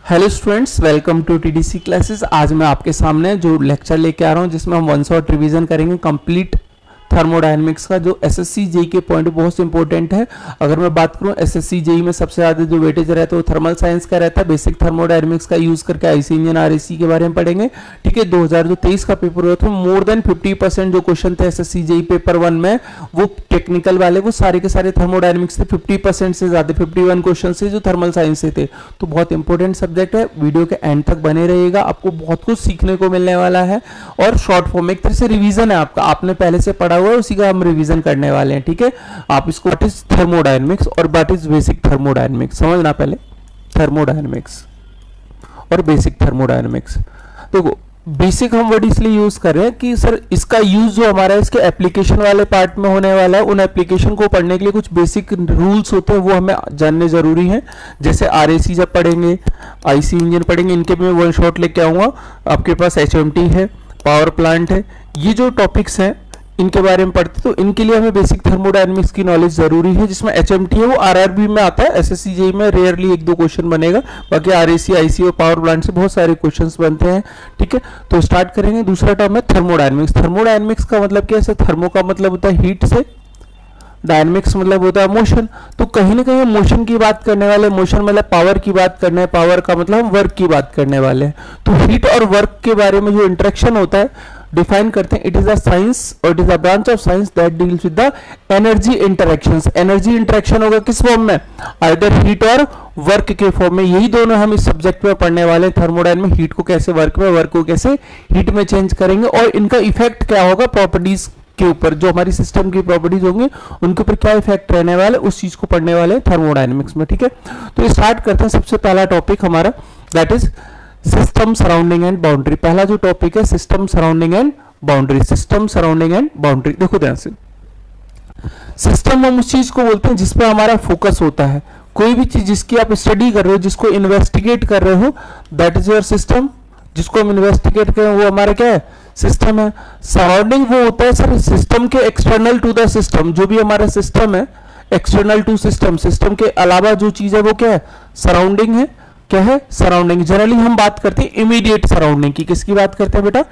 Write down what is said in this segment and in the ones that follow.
Hello students, welcome to TDC classes. आज मैं आपके सामने जो लेक्चर लेके आ रहा हूँ जिसमें हम वन शॉट रिवीजन करेंगे कंप्लीट थर्मोडायनेमिक्स का, जो एसएससी जेई के पॉइंट बहुत इंपॉर्टेंट है। अगर मैं बात करूं एसएससी जेई में सबसे ज़्यादा जो वेटेज रहता है वो थर्मल साइंस का रहता है। बेसिक थर्मोडायनेमिक्स का यूज़ करके आईसी इंजन आरएसी के बारे में पढ़ेंगे। ठीक है, 2023 का पेपर हुआ था, मोर देन 50% जो क्वेश्चन थे एसएससी जेई पेपर 1 में वो टेक्निकल वाले, वो सारे के सारे थर्मोडायनेमिक्स थे। 50% से ज़्यादा 51 क्वेश्चन से जो थर्मल साइंस से थे। तो बहुत इंपॉर्टेंट सब्जेक्ट है, वीडियो के एंड तक बने रहिएगा, आपको बहुत कुछ सीखने को मिलने वाला है। और शॉर्ट फॉर्म एक तरह से रिवीजन है आपका, आपने पहले से पढ़ा हुआ है उसी का हम रिवीजन करने वाले हैं। ठीक है, आप इसको व्हाट इज थर्मोडायनेमिक्स और व्हाट इज बेसिक थर्मोडायनेमिक्स समझना पहले। थर्मोडायनेमिक्स और बेसिक थर्मोडायनेमिक्स, देखो बेसिक हम वर्ड इसलिए यूज कर रहे हैं कि सर इसका यूज जो हमारा इसके एप्लीकेशन वाले पार्ट में होने वाला है, उन एप्लीकेशन को पढ़ने के लिए कुछ बेसिक रूल्स होते हैं वो हमें जानने जरूरी हैं। जैसे आरएसी जब पढ़ेंगे, आईसी इंजन पढ़ेंगे, इनके मैं वन शॉट लेके आऊंगा। आपके पास एचएमटी है, पावर प्लांट है, ये जो टॉपिक्स हैं इनके बारे में पढ़ते तो इनके लिए हमें बेसिक थर्मोडायनेमिक्स की नॉलेज जरूरी है। जिसमें एचएमटी है वो आरआरबी में आता है, एसएससी जेई में रेयरली 1-2 क्वेश्चन बनेगा, बाकी आरएसी आईसी और पावर प्लांट से बहुत सारे क्वेश्चंस बनते हैं। ठीक है, तो स्टार्ट करेंगे। दूसरा टर्म है थर्मोडायनेमिक्स। थर्मोडायनेमिक्स का मतलब क्या है? थर्मो का मतलब होता है हीट से, डायनेमिक्स मतलब होता है मोशन। तो कहीं ना कहीं मोशन की बात करने वाले, मोशन मतलब पावर की बात करने, पावर का मतलब हम वर्क की बात करने वाले हैं। तो हीट और वर्क के बारे में जो इंटरेक्शन होता है डिफाइन करते हैं। इट इज अ साइंस और it is a branch of science that deals with the energy interactions. Energy interaction होगा किस फॉर्म में? आइदर हीट और वर्क के फॉर्म में। यही दोनों हम इस सब्जेक्ट में पढ़ने वाले हैं। थर्मोडायनेमिक्स, हीट को कैसे वर्क में, वर्क को कैसे हीट में चेंज करेंगे और इनका इफेक्ट क्या होगा प्रॉपर्टीज के ऊपर, जो हमारी सिस्टम की प्रॉपर्टीज होंगी उनके ऊपर क्या इफेक्ट रहने वाला है, उस चीज को पढ़ने वाले हैं थर्मोडायनेमिक्स में। ठीक है, तो स्टार्ट करते हैं। सबसे पहला टॉपिक हमारा that is system surrounding and boundary. पहला जो टॉपिक है system surrounding and boundary. System surrounding and boundary, देखो ध्यान से। सिस्टम हम उस चीज को बोलते हैं जिसपे हमारा फोकस होता है। कोई भी चीज जिसकी आप स्टडी कर रहे हो, जिसको इन्वेस्टिगेट कर रहे हो, दैट इज योर सिस्टम। जिसको हम इन्वेस्टिगेट करें वो हमारा क्या है? सिस्टम है। सराउंडिंग वो होता है सर सिस्टम के एक्सटर्नल टू द सिस्टम। जो भी हमारा सिस्टम है एक्सटर्नल टू सिस्टम, सिस्टम के अलावा जो चीज है वो क्या है? सराउंडिंग है। क्या है? सराउंडिंग। जनरली हम बात करते हैं इमीडिएट सराउंडिंग की। किसकी बात करते हैं बेटा?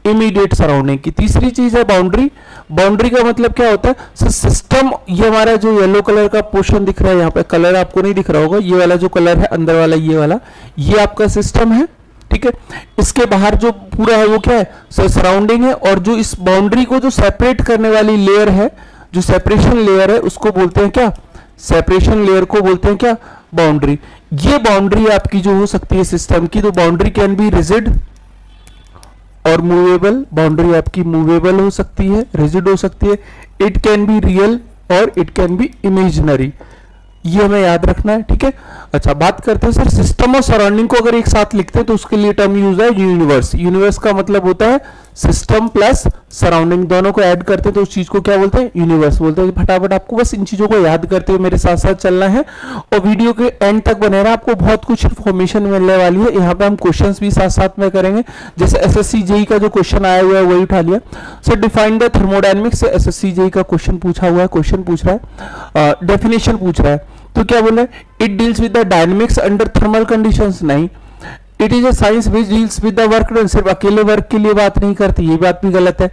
इमीडिएट सराउंडिंग की। तीसरी चीज है बाउंड्री। बाउंड्री का मतलब क्या होता है? सिस्टम, ये हमारा जो येलो कलर का पोर्शन दिख रहा है, यहाँ पे कलर आपको नहीं दिख रहा होगा, ये वाला जो कलर है अंदर वाला, ये वाला, ये आपका सिस्टम है। ठीक है, इसके बाहर जो पूरा है वो क्या है? सराउंडिंग है। और जो इस बाउंड्री को जो सेपरेट करने वाली लेयर है, जो सेपरेशन लेयर है, उसको बोलते हैं क्या? सेपरेशन लेयर को बोलते हैं क्या? बाउंड्री। ये बाउंड्री आपकी जो हो सकती है सिस्टम की, तो बाउंड्री कैन बी रिजिड और मूवेबल। बाउंड्री आपकी मूवेबल हो सकती है, रिजिड हो सकती है। इट कैन बी रियल और इट कैन बी इमेजिनरी। ये हमें याद रखना है। ठीक है, अच्छा बात करते हैं सर सिस्टम और सराउंडिंग को अगर एक साथ लिखते हैं तो उसके लिए टर्म यूज है यूनिवर्स। यूनिवर्स का मतलब होता है सिस्टम प्लस सराउंडिंग, दोनों को ऐड करते हैं तो उस चीज को क्या बोलते हैं? यूनिवर्स बोलते हैं। फटाफट आपको बस इन चीजों को याद करते हुए मेरे साथ साथ चलना है और वीडियो के एंड तक बने रहना, आपको बहुत कुछ इन्फॉर्मेशन मिलने वाली है। यहाँ पे हम क्वेश्चंस भी साथ साथ में करेंगे। जैसे एसएससी जेई का जो क्वेश्चन आया हुआ है वही उठा लिया। Sir define the thermodynamics, SSC JE का क्वेश्चन पूछा हुआ है, क्वेश्चन पूछ रहा है, डेफिनेशन पूछ रहा है। तो क्या बोल रहे हैं? It deals with the dynamics under thermal conditions. नहीं, it is a science which deals with the work done. सिर्फ अकेले वर्क के लिए बात नहीं करती, ये बात भी गलत है।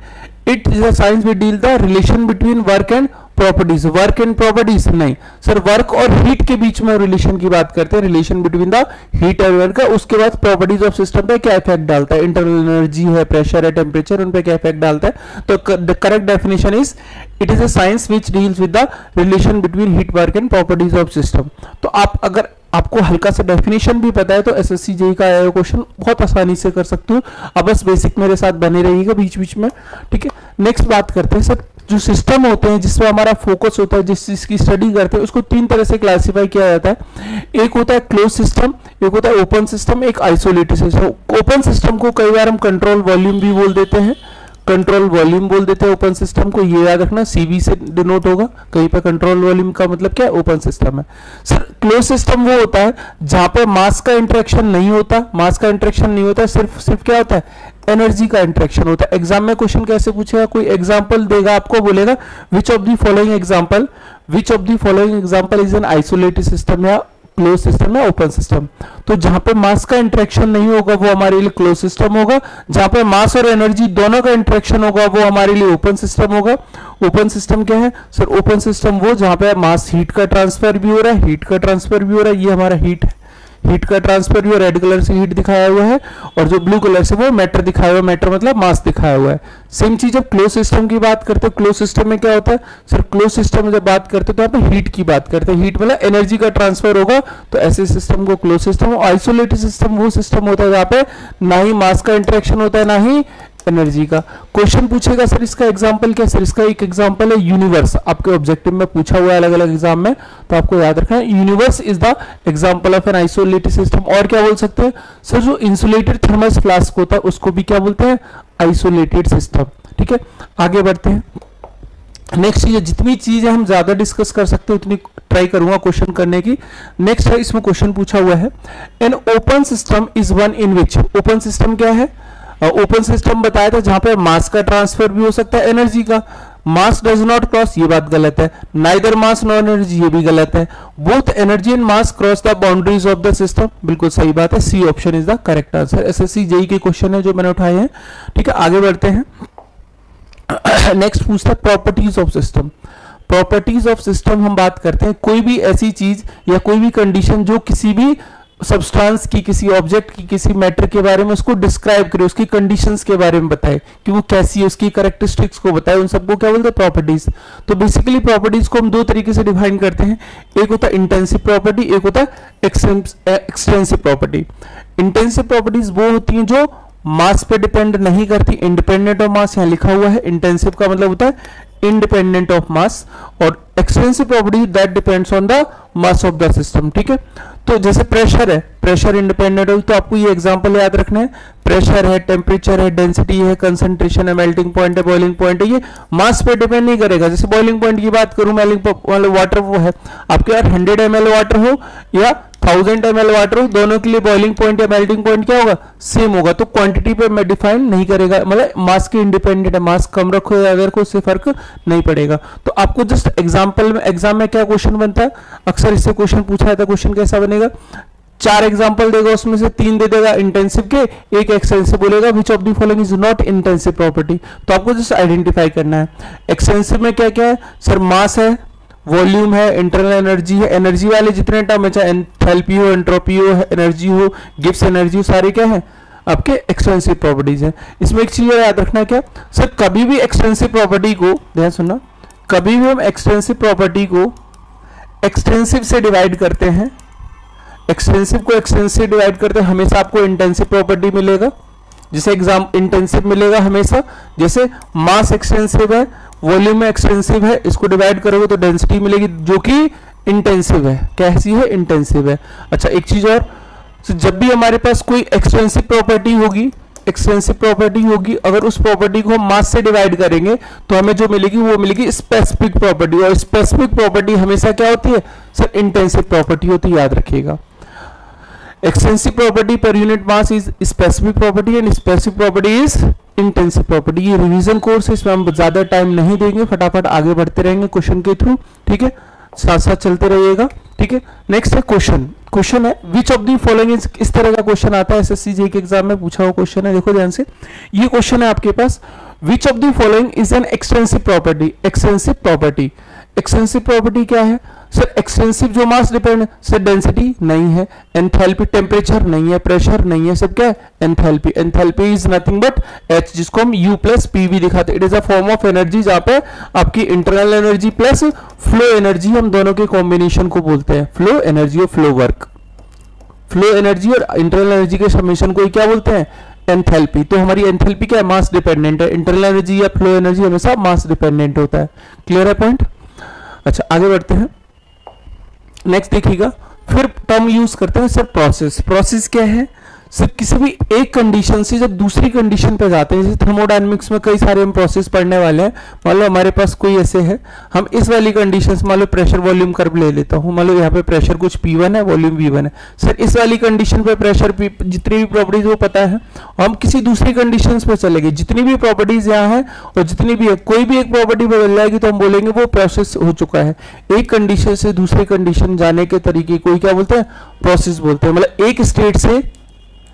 It is a science which deal the relation between work and properties. Work and properties नहीं सर, वर्क और हीट के बीच में रिलेशन की बात करते हैं, रिलेशन बिटवीन द हीट और वर्क का। उसके बाद प्रॉपर्टीज ऑफ सिस्टम पे क्या इफेक्ट डालता है, इंटरनल एनर्जी है, प्रेशर है, टेम्परेचर, उन पे क्या इफेक्ट डालता है। तो the correct definition is it is a science which deals with the relation between heat, work and properties of system. तो आप अगर आपको हल्का सा डेफिनेशन भी पता है तो एसएससी जेई का आया क्वेश्चन बहुत आसानी से कर सकते हो। अब बस बेसिक मेरे साथ बने रहिएगा बीच बीच में। ठीक है, नेक्स्ट बात करते हैं सर जो सिस्टम होते हैं जिसमें हमारा फोकस होता है, जिस चीज की स्टडी करते हैं, उसको 3 तरह से क्लासिफाई किया जाता है। एक होता है क्लोज सिस्टम, एक होता है ओपन सिस्टम, एक आइसोलेटेड सिस्टम। ओपन सिस्टम को कई बार हम कंट्रोल वॉल्यूम भी बोल देते हैं, कंट्रोल वॉल्यूम बोल देते हैं ओपन सिस्टम को, ये याद रखना, सीवी से डिनोट होगा कहीं पे। कंट्रोल वॉल्यूम का मतलब क्या है? ओपन सिस्टम है। सर क्लोज सिस्टम वो होता है जहां पे मास का इंटरेक्शन नहीं होता, मास का इंटरेक्शन नहीं होता, सिर्फ क्या होता है? एनर्जी का इंटरेक्शन होता है। एग्जाम में क्वेश्चन कैसे पूछेगा? कोई एग्जांपल देगा आपको, बोलेगा which of the following example is an isolated system या क्लोज सिस्टम है ओपन सिस्टम। तो जहां पे मास का इंटरेक्शन नहीं होगा वो हमारे लिए क्लोज सिस्टम होगा, जहां पे मास और एनर्जी दोनों का इंटरेक्शन होगा वो हमारे लिए ओपन सिस्टम होगा। ओपन सिस्टम क्या है सर? ओपन सिस्टम वो जहां पे मास हीट का ट्रांसफर भी हो रहा है, हीट का ट्रांसफर भी हो रहा है, ये हमारा हीट है, हीट का ट्रांसफर भी रेड कलर से हीट दिखाया हुआ है, और जो ब्लू कलर से वो मैटर दिखाया हुआ है, मैटर मतलब मास दिखाया हुआ है। सेम चीज जब क्लोज सिस्टम की बात करते हो, क्लोज सिस्टम में क्या होता है सर? क्लोज सिस्टम में जब बात करते हो तो यहाँ पे हीट की बात करते हैं, हीट मतलब एनर्जी का ट्रांसफर होगा, तो ऐसे सिस्टम को क्लोज सिस्टम। आइसोलेटेड सिस्टम वो सिस्टम होता है जहाँ पे ना ही मास का इंटरेक्शन होता है ना ही एनर्जी का। क्वेश्चन पूछेगा सर इसका एग्जांपल क्या सर? इसका एक एग्जांपल है यूनिवर्स, आपके ऑब्जेक्टिव में पूछा हुआ है अलग अलग एग्जाम में, तो आपको याद रखना है universe is the example of an isolated system. और क्या बोल सकते हैं सर? जो इंसुलेटेड थर्मस फ्लास्क होता है उसको भी क्या बोलते हैं? Isolated system. ठीक है, आगे बढ़ते हैं। नेक्स्ट चीज, जितनी चीजें हम ज्यादा डिस्कस कर सकते हैं उतनी ट्राई करूंगा क्वेश्चन करने की। नेक्स्ट है, इसमें क्वेश्चन पूछा हुआ है an open system is one in which. Open system क्या है? ओपन सिस्टम बताया था जहां पे मास का ट्रांसफर भी हो सकता है, एनर्जी का। मास डज नॉट क्रॉस, ये बात गलत है। नाइदर मास नो एनर्जी, ये भी गलत है। Both energy and mass cross the boundaries of the system, बिल्कुल सही बात है, C option is the correct answer. SSC JEE के क्वेश्चन है जो मैंने उठाए हैं। ठीक है, आगे बढ़ते हैं। नेक्स्ट पूछता है properties of system. Properties of system हम बात करते हैं कोई भी ऐसी चीज या कोई भी कंडीशन जो किसी भी सब्सटेंस की, किसी ऑब्जेक्ट की, किसी मैटर के बारे में उसको डिस्क्राइब करे, उसकी कंडीशंस के बारे में बताए कि वो कैसी है, उसकी कैरेक्टरिस्टिक्स को बताए, उन सबको क्या बोलते हैं? प्रॉपर्टीज। तो बेसिकली प्रॉपर्टीज को हम दो तरीके से डिफाइन करते हैं, एक होता है इंटेंसिव प्रॉपर्टी, एक होता है एक्सटेंसिव प्रॉपर्टी। इंटेंसिव प्रॉपर्टीज वो होती हैं जो मास पे डिपेंड नहीं करती, इंडिपेंडेंट ऑफ मास यहाँ लिखा हुआ है। इंटेंसिव का मतलब होता है इंडिपेंडेंट ऑफ मास, और extensive property that depends on the mass of the system. ठीक है, तो जैसे प्रेशर है, प्रेशर इंडिपेंडेंट हो, तो आपको ये एग्जांपल याद रखना है। प्रेशर है, टेम्परेचर है, डेंसिटी है, कंसंट्रेशन है, मेल्टिंग पॉइंट है, बॉइलिंग पॉइंट है, ये मास पे डिपेंड नहीं करेगा। जैसे बॉइलिंग पॉइंट की बात करूं, मतलब वाटर वो है आपके यार 100 ml वाटर हो या 1000 ml वाटर हो, दोनों के लिए बॉइलिंग पॉइंट या मेल्टिंग पॉइंट क्या होगा? सेम होगा। तो क्वांटिटी पे मैं डिफाइन नहीं करेगा, मतलब मास के इंडिपेंडेंट है, मास कम रखो या अगर को उससे फर्क नहीं पड़ेगा। तो आपको जस्ट एग्जांपल में, एग्जाम में क्या क्वेश्चन बनता है, अक्सर इससे क्वेश्चन पूछा जाता है। क्वेश्चन कैसा बनेगा? 4 एग्जांपल देगा, उसमें से 3 दे देगा इंटेंसिव के, एक एक्सटेंसिव बोलेगा which of the following is not intensive property. तो आपको जस्ट आइडेंटिफाई करना है। एक्सटेंसिव में क्या क्या है सर? मास है, वॉल्यूम है, इंटरनल एनर्जी है। एनर्जी वाले जितने टर्म है, चाहे एंथैल्पी हो, एंट्रोपी हो, एनर्जी हो, गिब्स एनर्जी हो, सारे क्या है आपके एक्सटेंसिव प्रॉपर्टीज है। इसमें एक चीज याद रखना क्या सर? कभी भी एक्सटेंसिव प्रॉपर्टी को, ध्यान सुनना, कभी भी हम एक्सटेंसिव प्रॉपर्टी को एक्सटेंसिव से डिवाइड करते हैं, एक्सटेंसिव को एक्सटेंसिव डिवाइड करते हैं, हमेशा आपको इंटेंसिव प्रॉपर्टी मिलेगा। जैसे एग्जाम इंटेंसिव मिलेगा हमेशा, जैसे मास एक्सटेंसिव है, वॉल्यूम में एक्सटेंसिव है, इसको डिवाइड करोगे तो डेंसिटी मिलेगी जो कि इंटेंसिव है। कैसी है? इंटेंसिव है। अच्छा, एक चीज और, जब भी हमारे पास कोई एक्सटेंसिव प्रॉपर्टी होगी, एक्सटेंसिव प्रॉपर्टी होगी, अगर उस प्रॉपर्टी को हम मास से डिवाइड करेंगे तो हमें जो मिलेगी वो मिलेगी स्पेसिफिक प्रॉपर्टी, और स्पेसिफिक प्रॉपर्टी हमेशा क्या होती है सर? इंटेंसिव प्रॉपर्टी होती है, याद रखिएगा। Extensive property per unit mass is specific property and specific property is intensive property. ये रिवीजन कोर्स है, इसमें हम ज्यादा टाइम नहीं देंगे, फटाफट आगे बढ़ते रहेंगे क्वेश्चन के थ्रू। ठीक है, साथ साथ चलते रहिएगा। ठीक है, नेक्स्ट है क्वेश्चन। क्वेश्चन है विच ऑफ दी फॉलोइंग, इस तरह का क्वेश्चन आता है एसएससी जेईई के एग्जाम में पूछा हुआ क्वेश्चन है। देखो ध्यान से, ये क्वेश्चन है आपके पास, which of the following is an extensive property. Extensive property, extensive property क्या है सर? एक्सटेंसिव जो मास डिपेंड, सर डेंसिटी नहीं है, एंथैल्पी टेम्परेचर नहीं है, प्रेशर नहीं है, सब क्या है? Enthalpy. Enthalpy is nothing but H, जिसको हम U प्लस PV दिखाते हैं। It is a form of energy जहां पे आपकी internal energy plus flow energy, हम दोनों के कॉम्बिनेशन को बोलते हैं फ्लो एनर्जी और फ्लो वर्क। फ्लो एनर्जी और इंटरनल एनर्जी के समेशन को क्या बोलते हैं? एंथैल्पी। तो हमारी एंथैल्पी क्या है? मास डिपेंडेंट है। इंटरनल एनर्जी या फ्लो एनर्जी हमेशा मास डिपेंडेंट होता है। क्लियर है पॉइंट? अच्छा, आगे बढ़ते हैं। नेक्स्ट देखिएगा, फिर टर्म यूज करते हैं सर प्रोसेस। प्रोसेस क्या है सिर्फ किसी भी एक कंडीशन से जब दूसरी कंडीशन पे जाते हैं, जैसे थर्मोडायनेमिक्स में कई सारे हम प्रोसेस पढ़ने वाले हैं। मान लो हमारे पास कोई ऐसे है, हम इस वाली कंडीशन से मान लो प्रेशर वॉल्यूम कर्व ले लेता हूँ, मान लो यहाँ पे प्रेशर कुछ P1 है, वॉल्यूम V1 है। सर इस वाली कंडीशन पे प्रेशर जितनी भी प्रॉपर्टीज वो पता है, हम किसी दूसरी कंडीशन पे चलेंगे, जितनी भी प्रॉपर्टीज यहाँ है और जितनी भी है, कोई भी एक प्रॉपर्टी बदल जाएगी तो हम बोलेंगे वो प्रोसेस हो चुका है। एक कंडीशन से दूसरी कंडीशन जाने के तरीके कोई क्या बोलते हैं, प्रोसेस बोलते हैं। मतलब एक स्टेट से,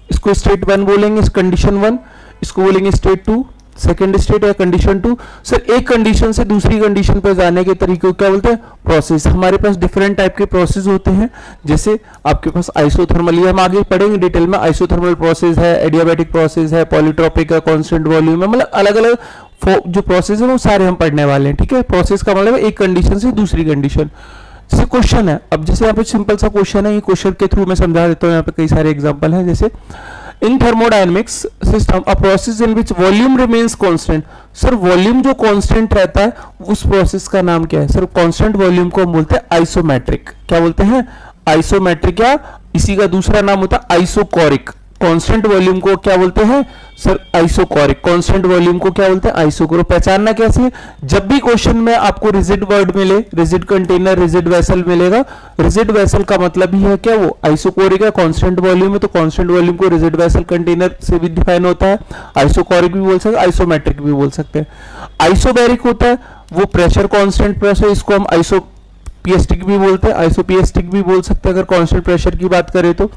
इसको स्टेट 1 बोलेंगे, कंडीशन 1, इसको बोलेंगे स्टेट 2, सेकेंड स्टेट या कंडीशन 2। सर एक कंडीशन से दूसरी कंडीशन पर जाने के तरीके को क्या बोलते हैं, प्रोसेस। हमारे पास डिफरेंट टाइप के प्रोसेस होते हैं, जैसे आपके पास आइसोथर्मल, ये हम आगे पढ़ेंगे डिटेल में, आइसोथर्मल प्रोसेस है, एडियाबैटिक प्रोसेस है, पॉलीट्रॉपिक है, कांस्टेंट वॉल्यूम है, मतलब अलग अलग जो प्रोसेस है वो सारे हम पढ़ने वाले हैं। ठीक है, प्रोसेस का मतलब एक कंडीशन से दूसरी कंडीशन। जैसे क्वेश्चन है, अब जैसे यहाँ पे सिंपल सा क्वेश्चन है, ये क्वेश्चन के थ्रू मैं समझा देता हूँ। यहाँ पे कई सारे एग्जांपल हैं, जैसे in thermodynamics system a process in which volume remains constant. Sir volume जो कांस्टेंट रहता है उस प्रोसेस का नाम क्या है? सर कांस्टेंट वॉल्यूम को हम बोलते हैं आइसोमेट्रिक। क्या बोलते हैं? आइसोमेट्रिक, या इसी का दूसरा नाम होता है आइसोकोरिक। कांस्टेंट वॉल्यूम को क्या बोलते हैं सर? आइसोकोरिक। कांस्टेंट वॉल्यूम को क्या बोलते हैं? आइसोकोरिक। पहचानना कैसे? जब भी क्वेश्चन में आपको रिजिड वर्ड मिले, रिजिड कंटेनर, रिजिड वेसल मिलेगा, रिजिड वेसल का मतलब ही है क्या, वो आइसोकोरिक है। कांस्टेंट वॉल्यूम है तो कांस्टेंट वॉल्यूम को रिजिड वेसल कंटेनर से भी डिफाइन होता है। आइसोकोरिक भी बोल सकते हैं, आइसोमेट्रिक भी बोल सकते हैं। आइसोबैरिक होता है वो प्रेशर कांस्टेंट प्रेशर, इसको हम आइसोपिएस्टिक भी बोलते हैं, आइसोपिएस्टिक भी बोल सकते हैं अगर कांस्टेंट प्रेशर की बात करें तो।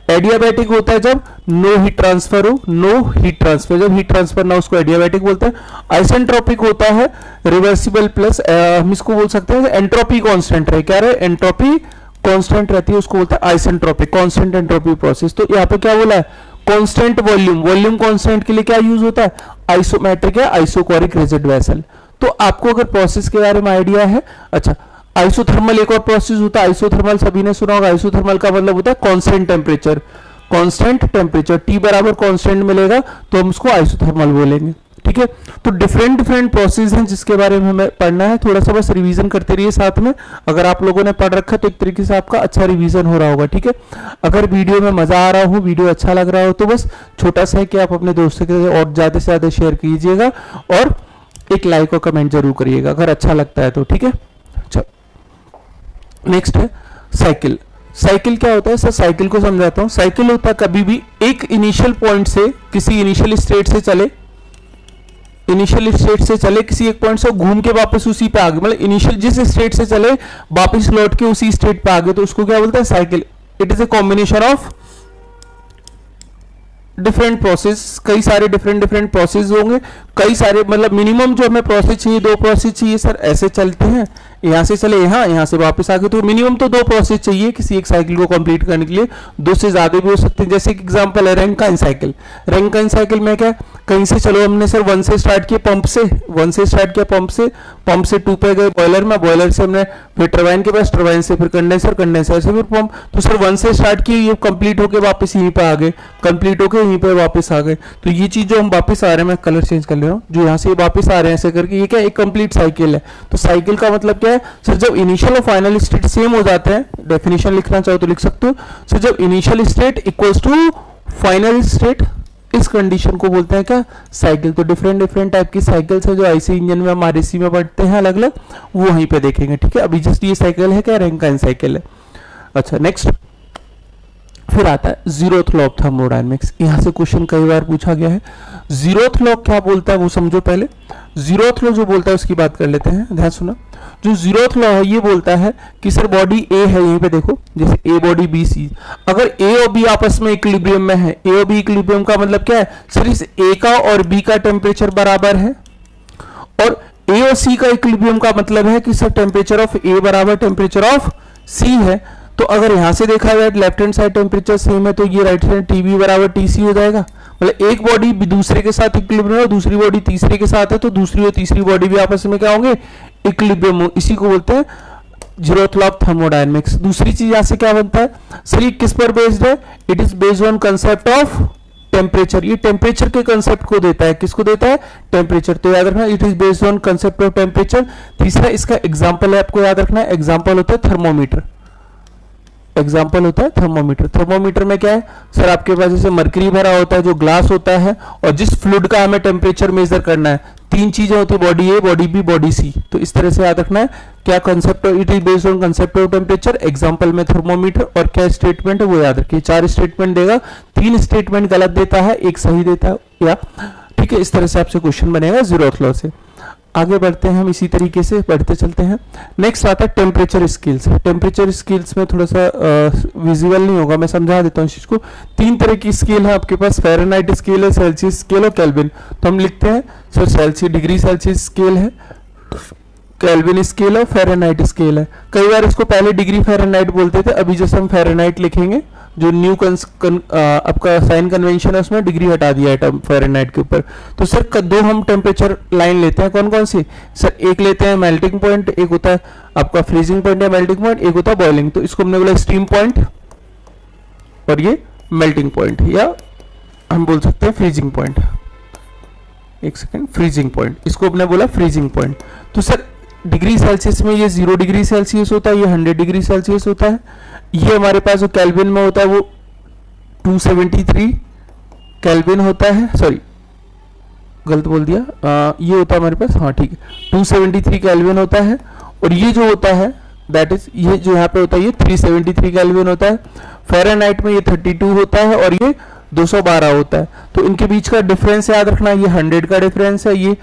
एडियाबैटिक होता है जब नो हीट ट्रांसफर हो, नो हीट ट्रांसफर, जब हीट ट्रांसफर ना उसको एडियाबैटिक बोलते हैं। आइसेंट्रोपिक होता है रिवर्सिबल प्लस, हम इसको बोल सकते हैं एंट्रोपी कांस्टेंट रहे, क्या रहे? एंट्रोपी कांस्टेंट रहती है, उसको बोलते हैं आइसेंट्रोपिक, कांस्टेंट एंट्रोपी प्रोसेस। तो यहाँ पे क्या बोला है? कांस्टेंट वॉल्यूम, वॉल्यूम कांस्टेंट के लिए क्या यूज होता है? आइसोमेट्रिक या आइसोकोरिक रिजिड वेसल। तो आपको अगर प्रोसेस के बारे में आइडिया है। अच्छा, आइसोथर्मल एक और प्रोसेस होता है। आइसोथर्मल सभी ने सुना होगा। आइसोथर्मल का मतलब होता है constant temperature, constant temperature, T बराबर कांस्टेंट मिलेगा तो हम उसको आइसोथर्मल बोलेंगे। ठीक है, तो डिफरेंट डिफरेंट प्रोसेस हैं जिसके बारे में हमें पढ़ना है। थोड़ा सा बस रिवीजन करते रहिए साथ में। अगर आप लोगों ने पढ़ रखा है तो एक तरीके से आपका अच्छा रिवीजन हो रहा होगा। ठीक है, अगर वीडियो में मजा आ रहा हो, वीडियो अच्छा लग रहा हो, तो बस छोटा सा है कि आप अपने दोस्तों के साथ और ज्यादा से ज्यादा शेयर कीजिएगा और एक लाइक और कमेंट जरूर करिएगा अगर अच्छा लगता है तो। ठीक है, अच्छा नेक्स्ट है साइकिल। साइकिल क्या होता है? सर साइकिल को समझाता हूं। साइकिल होता है कभी भी एक इनिशियल पॉइंट से, किसी इनिशियल स्टेट से चले, इनिशियल स्टेट से चले किसी एक पॉइंट से, घूम के वापस उसी पे आ गए, मतलब इनिशियल जिस स्टेट से चले वापस लौट के उसी स्टेट पे आ गए, तो उसको क्या बोलते हैं? Cycle. It is a combination of different process, कई सारे डिफरेंट प्रोसेस होंगे, कई सारे, मतलब मिनिमम जो हमें प्रोसेस चाहिए, 2 प्रोसेस चाहिए। सर ऐसे चलते हैं, यहाँ से चले यहाँ से वापस आ गए, तो मिनिमम तो 2 प्रोसेस चाहिए किसी एक साइकिल को कंप्लीट करने के लिए। 2 से ज्यादा भी हो सकते हैं। जैसे एक एग्जांपल है रैंकाइन साइकिल। रैंकाइन साइकिल में क्या, कहीं से चलो हमने सर 1 से स्टार्ट किया, पंप से 1 से स्टार्ट किया, पंप से 2 पे गए बॉयलर में, बॉयलर से हमने फिर टरबाइन के पास, टरबाइन से फिर कंडेंसर, कंडेंसर से फिर पंप। तो सर 1 से स्टार्ट किए, ये कंप्लीट होके वापस यहीं पे आ गए, कंप्लीट होके यहीं पे वापस आ गए। तो ये चीज जो हम वापस आ रहे हैं, मैं कलर चेंज कर ले रहा हूँ, जो यहाँ से वापस आ रहे हैं ऐसे करके, ये क्या एक कंप्लीट साइकिल है। तो साइकिल का मतलब क्या है? सर जब इनिशियल और फाइनल स्टेट सेम हो जाते हैं, डेफिनेशन लिखना चाहो तो लिख सकते हो। सर जब initial state equals to final state, इस कंडीशन को बोलते हैं क्या? साइकिल। तो डिफरेंट टाइप की साइकिल्स है जो आईसी इंजन में हम आरएसी में पढ़ते हैं अलग अलग, वो वहीं पे देखेंगे। ठीक है, अभी जस्ट ये साइकिल है क्या? रैंकाइन साइकिल है। अच्छा नेक्स्ट फिर आता है जीरोथ लॉ ऑफ थर्मोडायनेमिक्स। यहां से क्वेश्चन कई बार पूछा गया है। जीरोथ लॉ क्या बोलता है वो समझो पहले। जीरोथ लॉ जो बोलता है उसकी बात कर लेते हैं, ध्यान सुना। जो जीरोथ लॉ है ये बोलता है कि सर बॉडी ए है, यहीं पे देखो जैसे ए बॉडी बी सी, अगर ए और बी आपस में इक्विलिब्रियम में है, ए और बी इक्विलिब्रियम का मतलब क्या है? सर इस ए का और बी का टेम्परेचर बराबर है, और ए और सी का इक्विलिब्रियम का मतलब है कि सर टेम्परेचर ऑफ ए बराबर टेम्परेचर ऑफ सी है। तो अगर यहां से देखा जाए left hand side temperature same है, तो ये राइट हैंड टीबी बराबर टीसी हो जाएगा। मतलब एक बॉडी दूसरे के साथ इक्विलिब्रियम है, दूसरी बॉडी तीसरे के साथ है, तो दूसरी और तीसरी बॉडी भी आपस में क्या होंगे? इक्विलिब्रियम। इसी को बोलते हैं जीरोथ लॉ ऑफ थर्मोडायनेमिक्स। दूसरी चीज यहां से क्या बनता है? सर ये किस पर बेस्ड है? It is based on concept of temperature. ये टेम्परेचर के कंसेप्ट को देता है। किसको देता है? टेम्परेचर। तो याद रखना it is based on concept of temperature. तीसरा इसका एग्जांपल है, आपको याद रखना है, एग्जांपल होता है थर्मोमीटर। एग्जाम्पल होता है थर्मोमीटर। थर्मोमीटर में क्या है सर, आपके पास जैसे मरकरी भरा होता है, जो ग्लास होता है, और जिस फ्लूइड का हमें टेम्परेचर मेजर करना है, तीन चीजें होती है, बॉडी ए, बॉडी बी, बॉडी सी। तो इस तरह से याद रखना है क्या concept, it is based on concept of temperature, example में थर्मोमीटर, और क्या स्टेटमेंट है वो याद रखिए। 4 स्टेटमेंट देगा, 3 स्टेटमेंट गलत देता है, 1 सही देता है, या ठीक है। इस तरह से आपसे क्वेश्चन बनेगा जीरोथ लॉ से। आगे बढ़ते हैं हम, इसी तरीके से बढ़ते चलते हैं। नेक्स्ट आता है टेम्परेचर स्केल्स। टेम्परेचर स्केल्स में थोड़ा सा विजिबल नहीं होगा, मैं समझा देता हूँ इस चीज को। 3 तरह की स्केल है आपके पास, फ़ारेनहाइट स्केल है, सेल्सियस स्केल और केल्विन। तो हम लिखते हैं sir Celsius degree Celsius scale है, केल्विन स्केल है, फ़ारेनहाइट स्केल है। कई बार इसको पहले डिग्री फ़ारेनहाइट बोलते थे, अभी जैसे हम फ़ारेनहाइट लिखेंगे, जो न्यू आपका साइन कन्वेंशन है उसमें डिग्री हटा दिया है फ़ारेनहाइट के ऊपर। तो सर 2 हम टेम्परेचर लाइन लेते हैं, कौन कौन सी सर? एक लेते हैं मेल्टिंग पॉइंट, एक होता है आपका फ्रीजिंग पॉइंट या मेल्टिंग पॉइंट, एक होता है बॉइलिंग। तो इसको हमने बोला स्टीम पॉइंट और ये मेल्टिंग पॉइंट, या हम बोल सकते हैं फ्रीजिंग पॉइंट। एक सेकेंड, फ्रीजिंग पॉइंट, इसको हमने बोला फ्रीजिंग पॉइंट। तो सर डिग्री सेल्सियस में ये 0 डिग्री सेल्सियस होता है, ये 100 डिग्री सेल्सियस होता है। ये हमारे पास जो केल्विन में होता है वो 273 केल्विन होता है, सॉरी गलत बोल दिया, ये होता है हमारे पास, हाँ ठीक है, 273 केल्विन होता है। और ये जो होता है दैट इज, ये जो यहाँ पे होता है ये 373 केल्विन होता है। फ़ारेनहाइट में ये 32 होता है और ये 212 होता है। तो इनके बीच का डिफरेंस याद रखना, ये 100 का डिफरेंस है, ये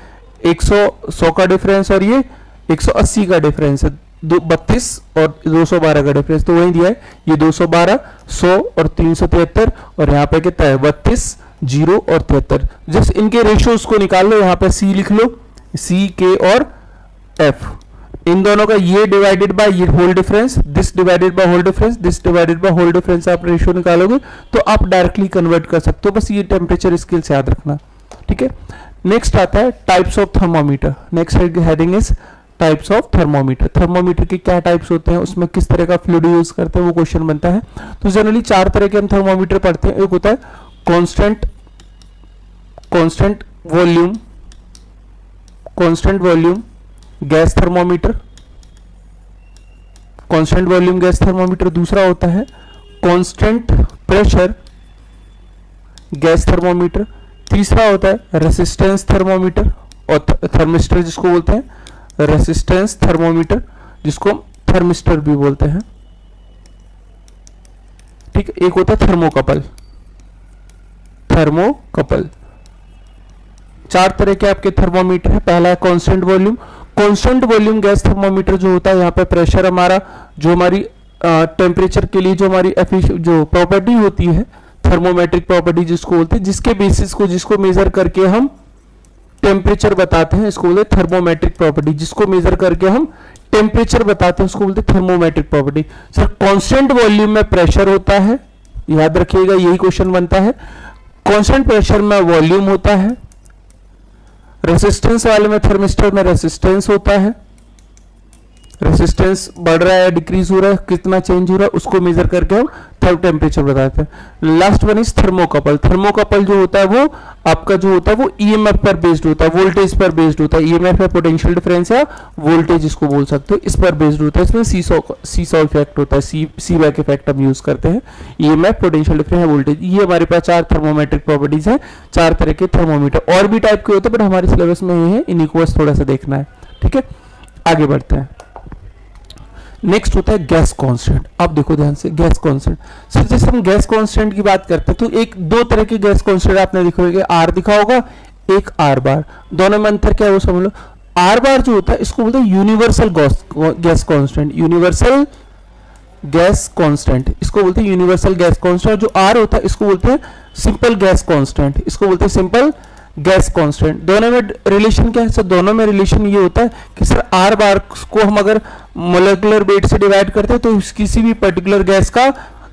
100 का डिफरेंस, और ये 180 का डिफरेंस है, 32 और 212 का डिफरेंस। तो वही दिया है, ये 212, 100 और 373, और यहाँ पे कितना है 32, 0 और 73। जस्ट इनके रेशियोज को निकाल लो, यहाँ पे सी लिख लो, सी, के और एफ, इन दोनों का ये डिवाइडेड बाय ये whole difference, this divided by whole difference, this divided by whole difference, आप रेशियो निकालोगे तो आप डायरेक्टली कन्वर्ट कर सकते हो। बस ये टेम्परेचर स्केल से याद रखना, ठीक है। नेक्स्ट आता है types of thermometer. Next heading is types of thermometer. Thermometer के क्या टाइप्स होते हैं, उसमें किस तरह का फ्लूइड यूज करते हैं, वो क्वेश्चन बनता है। तो जनरली 4 तरह के हम थर्मोमीटर पढ़ते हैं। एक होता है constant volume gas thermometer, constant volume gas thermometer. दूसरा होता है कांस्टेंट प्रेशर गैस थर्मोमीटर। तीसरा होता है रेसिस्टेंस थर्मोमीटर और थर्मिस्टर जिसको बोलते हैं, रेसिस्टेंस थर्मोमीटर जिसको थर्मिस्टर भी बोलते हैं, ठीक है। एक होता है थर्मोकपल। 4 तरह के आपके थर्मोमीटर है। पहला है constant volume. Constant volume gas thermometer जो होता है, यहाँ पे प्रेशर हमारा, जो हमारी टेम्परेचर के लिए जो हमारी जो प्रॉपर्टी होती है, थर्मोमेट्रिक प्रॉपर्टी जिसको बोलते हैं, जिसके बेसिस को, जिसको मेजर करके हम टेम्परेचर बताते हैं, इसको बोलते हैं थर्मोमेट्रिक प्रॉपर्टी। जिसको मेजर करके हम टेम्परेचर बताते हैं उसको बोलते हैं thermometric property. Sir constant volume में प्रेशर होता है, याद रखिएगा, यही क्वेश्चन बनता है। कांस्टेंट प्रेशर में वॉल्यूम होता है। रेसिस्टेंस वाले में, थर्मिस्टर में रेसिस्टेंस होता है। रेसिस्टेंस बढ़ रहा है, डिक्रीज हो रहा है, कितना चेंज हो रहा है, उसको मेजर करके हम टेम्परेचर बताते हैं। Last one is thermocouple. Thermocouple जो होता है वो आपका जो होता है वो ईएमएफ पर बेस्ड होता है, वोल्टेज पर बेस्ड होता है। ईएमएफ है पोटेंशियल डिफरेंस या वोल्टेज इसको बोल सकते हो, इस पर बेस्ड होता है। इसमें सीसॉ इफेक्ट होता है, सी बैक इफेक्ट हम यूज करते हैं। ईएमएफ, पोटेंशियल डिफरेंस है, वोल्टेज। ये हमारे पास 4 थर्मोमेट्रिक प्रॉपर्टीज है, 4 तरह के थर्मोमीटर। और भी टाइप के होते हैं बट हमारे सिलेबस में ये है, इन्हीं को बस थोड़ा सा देखना है, ठीक है। आगे बढ़ते हैं। नेक्स्ट होता है गैस कांस्टेंट। आप देखो ध्यान से, गैस कांस्टेंट। सर जैसे हम गैस कांस्टेंट की बात करते हैं तो 2 तरह के गैस कांस्टेंट आपने देखा होगा, आर दिखा होगा, एक आर बार। दोनों में अंतर क्या है वो समझ लो। आर बार जो होता है इसको बोलते हैं universal gas constant, universal gas constant, इसको बोलते हैं यूनिवर्सल गैस कांस्टेंट। जो आर होता है इसको बोलते हैं सिंपल गैस कांस्टेंट, इसको बोलते हैं सिंपल गैस कांस्टेंट। दोनों में रिलेशन क्या है सर? दोनों में रिलेशन ये होता है कि सर आर बार को हम अगर मोलेकुलर वेट से डिवाइड करते हैं तो किसी भी पर्टिकुलर गैस का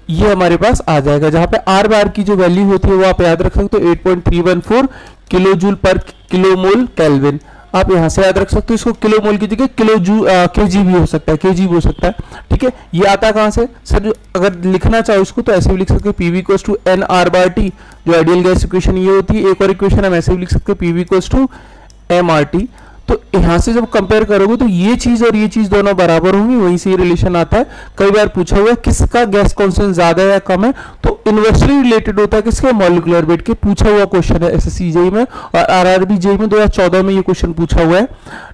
ये हमारे पास आ जाएगा, जहां पे आर बार की जो वैल्यू होती है वो आप याद रख सकते हो 8.314 किलो जूल पर किलोमोल केल्विन। आप यहां से याद रख सकते हो, इसको किलोमोल की जगह केजी भी हो सकता है, केजी भी हो सकता है, ठीक है। ये आता कहां से सर? अगर लिखना चाहो इसको तो ऐसे भी लिख सकते हो, PV equals to n R bar T, जो आइडियल गैस इक्वेशन ये होती है। एक और इक्वेशन हम ऐसे भी लिख सकते हैं, PV equals to m R T. तो यहाँ से जब कंपेयर करोगे तो ये चीज और ये चीज दोनों बराबर होंगी, वहीं से रिलेशन आता है। कई बार पूछा हुआ है किसका गैस कॉन्सेंट्रेशन ज्यादा है या कम है, तो इन्वर्सली रिलेटेड होता है किसके, मॉलिक्यूलर वेट के। पूछा हुआ क्वेश्चन है एसएससी जेईई में और आरआरबी जेईई में 2014 में ये क्वेश्चन पूछा हुआ है,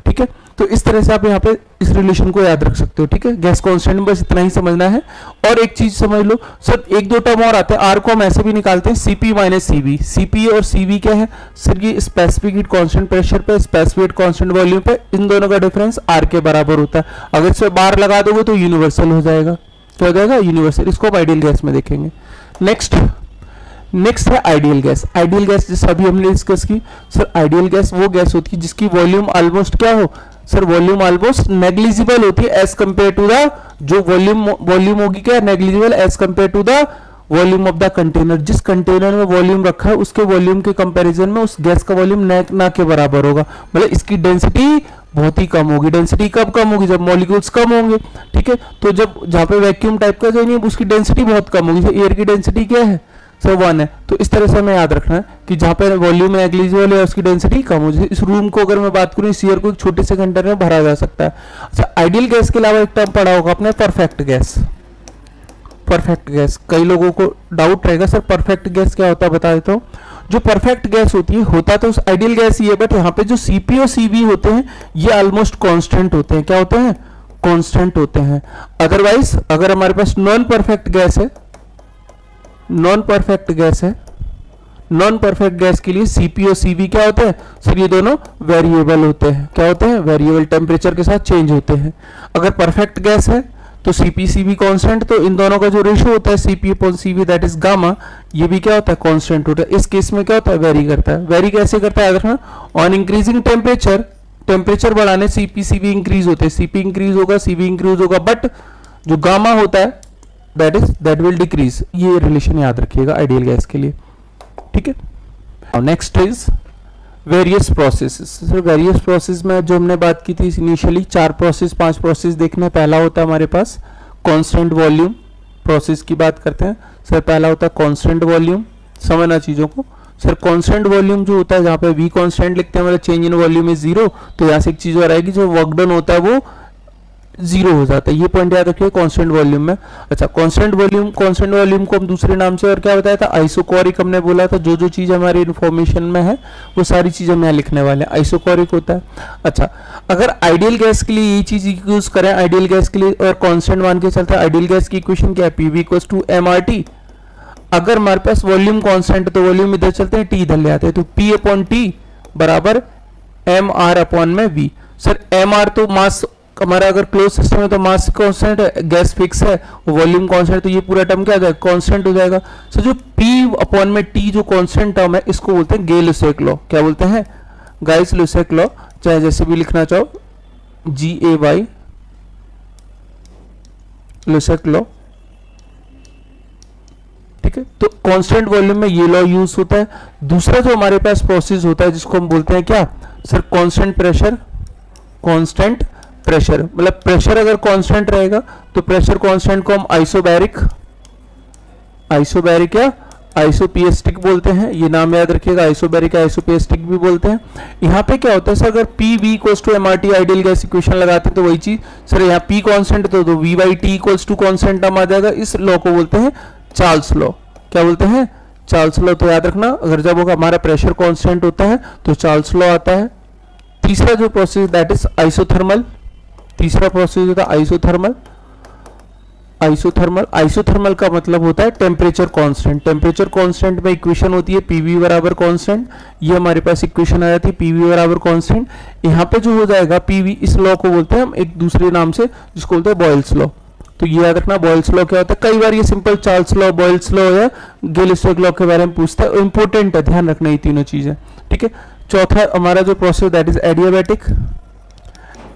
ठीक है। तो इस तरह से आप यहाँ पे इस रिलेशन को याद रख सकते हो, ठीक है। गैस कांस्टेंट में बस इतना ही समझना है। और एक चीज समझ लो सर, एक दो टर्म और आते हैं, आर को हम ऐसे भी निकालते हैं सीपी माइनस सीवी। सीपी और सीवी क्या है सर, ये स्पेसिफिक हीट कांस्टेंट प्रेशर पे, स्पेसिफिक हीट कांस्टेंट वॉल्यूम पे, इन दोनों का डिफरेंस आर के बराबर होता है। अगर इसमें बार लगा दोगे तो यूनिवर्सल हो जाएगा, क्या हो जाएगा, यूनिवर्सल। इसको आप आइडियल गैस में देखेंगे। नेक्स्ट है आइडियल गैस। आइडियल गैस जैसे अभी हमने डिस्कस की सर, आइडियल गैस वो गैस होती है जिसकी वॉल्यूम ऑलमोस्ट क्या हो सर, वॉल्यूम ऑलमोस्ट नेग्लिजिबल होती है एज कंपेयर टू द, जो वॉल्यूम होगी क्या, negligible as compare to the volume of the container. जिस कंटेनर में वॉल्यूम रखा है उसके वॉल्यूम के कंपैरिजन में उस गैस का वॉल्यूम ना के बराबर होगा, मतलब इसकी डेंसिटी बहुत ही कम होगी। डेंसिटी कब कम होगी, जब मॉलिक्यूल्स कम होंगे, ठीक है। तो जब जहाँ पे वैक्यूम टाइप का चाहिए उसकी डेंसिटी बहुत कम होगी। एयर की डेंसिटी क्या है सर, 1 है। तो इस तरह से हमें याद रखना है कि जहाँ पे वॉल्यूम नेग्लिजिबल है उसकी डेंसिटी कम हो जाए। इस रूम को अगर मैं बात करूँ, इस ईयर को एक छोटे से कंटेनर में भरा जा सकता है। अच्छा, आइडियल गैस के अलावा एक टर्म पढ़ा होगा आपने, परफेक्ट गैस। परफेक्ट गैस, कई लोगों को डाउट रहेगा सर परफेक्ट गैस क्या होता है, बता देता हूँ। जो परफेक्ट गैस होती है, होता तो उस आइडियल गैस ही है, बट यहाँ पे जो सीपी और सीवी होते हैं ये ऑलमोस्ट कांस्टेंट होते हैं। क्या होते हैं, कांस्टेंट होते हैं। अदरवाइज अगर हमारे पास नॉन परफेक्ट गैस है, नॉन परफेक्ट गैस के लिए सीपी और सीवी क्या होते हैं सर, ये दोनों वेरिएबल होते हैं। क्या होते हैं, वेरिएबल, टेम्परेचर के साथ चेंज होते हैं। अगर परफेक्ट गैस है तो सीपी सीवी कांस्टेंट, तो इन दोनों का जो रेशियो होता है CP upon CV that is gamma, ये भी क्या होता है, कांस्टेंट होता है। इस केस में क्या होता है, वेरी करता है। वेरी कैसे करता है, अगर ऑन इंक्रीजिंग टेम्परेचर बढ़ाने सीपी सीवी इंक्रीज होते हैं, सीपी इंक्रीज होगा, सीवी इंक्रीज होगा, बट जो गामा होता है दैट विल डिक्रीज। ये रिलेशन याद रखिएगा आइडियल गैस के लिए, ठीक है। Next is various processes. Sir various process में जो हमने बात की थी इनिशियली 5 प्रोसेस देखना है। पहला होता है हमारे पास कांस्टेंट वॉल्यूम प्रोसेस की बात करते हैं। सर पहला होता है कांस्टेंट वॉल्यूम, समझना चीजों को। सर कांस्टेंट वॉल्यूम जो होता है, जहाँ पे वी कांस्टेंट लिखते हैं, मतलब चेंज इन वॉल्यूम इज 0, तो यहाँ से एक चीज और आएगी, जो वर्क डन होता है वो 0 हो जाता है। ये पॉइंट याद रखिए कांस्टेंट वॉल्यूम में। अच्छा, कांस्टेंट वॉल्यूम को हम दूसरे नाम से और क्या बताया था, आइसोकोरिक हमने बोला था। जो चीज हमारी इन्फॉर्मेशन में है वो सारी चीजें हम यहाँ लिखने वाले हैं, आइसोकोरिक होता है। अच्छा, अगर आइडियल गैस के लिए ये चीज यूज करें, आइडियल गैस के लिए और कांस्टेंट मान के चलता है, आइडियल गैस की इक्वेशन क्या है, पीवी इक्वल्स टू एमआरटी। अगर हमारे पास वॉल्यूम कांस्टेंट तो वॉल्यूम इधर चलते हैं, टी इधर ले आते हैं, तो पी अपॉन टी बराबर एम आर अपॉन में वी। सर एम आर तो मास हमारा, अगर क्लोज सिस्टम है तो मास कांस्टेंट है, गैस फिक्स है, वॉल्यूम कांस्टेंट, तो ये पूरा टर्म क्या हो जाएगा, कांस्टेंट हो जाएगा। सो जो P अपॉन में T जो कांस्टेंट टर्म है, इसको बोलते हैं गे-लुसेक लॉ। क्या बोलते हैं, गाइस-लुसेक लॉ, चाहे जैसे भी लिखना चाहो, GAY लुसेक लॉ, ठीक है। तो कांस्टेंट वॉल्यूम में ये लॉ यूज होता है। दूसरा जो हमारे पास प्रोसेस होता है जिसको हम बोलते हैं क्या सर, कांस्टेंट प्रेशर, मतलब प्रेशर अगर कांस्टेंट रहेगा तो प्रेशर कांस्टेंट को हम आइसोबैरिक या आइसोपिएस्टिक बोलते हैं। ये नाम याद रखिएगा, आइसोबैरिक या आइसोपिएस्टिक भी बोलते हैं। यहाँ पे क्या होता है सर, अगर P V equals to MRT ideal gas equation लगाते हैं तो वही चीज सर, यहाँ पी कांस्टेंट तो V by T equals to constant term आ जाएगा। इस लॉ को बोलते हैं चार्ल्स लॉ। क्या बोलते हैं, चार्ल्स लॉ। तो याद रखना, अगर जब हमारा प्रेशर कांस्टेंट होता है तो चार्ल्स लॉ आता है। तीसरा जो प्रोसेस दैट इज आइसोथर्मल। तीसरा प्रोसेस होता है आइसोथर्मल का मतलब होता है टेम्परेचर कांस्टेंट। टेम्परेचर कांस्टेंट में इक्वेशन होती है पीवी बराबर कांस्टेंट। ये हमारे पास इक्वेशन आ जाती है पीवी बराबर कांस्टेंट। यहाँ पे जो हो जाएगा पीवी, इस लॉ को बोलते हैं हम एक दूसरे नाम से, जिसको बोलते हैं बॉयल्स लॉ। तो ये याद रखना, बॉयल्स लॉ क्या होता है। कई बार ये simple Charles law, Boyle's law या गे-लुसेक लॉ के बारे में पूछता है, इंपॉर्टेंट है, ध्यान रखना ये तीनों चीजें, ठीक है। चौथा हमारा जो process that is adiabatic.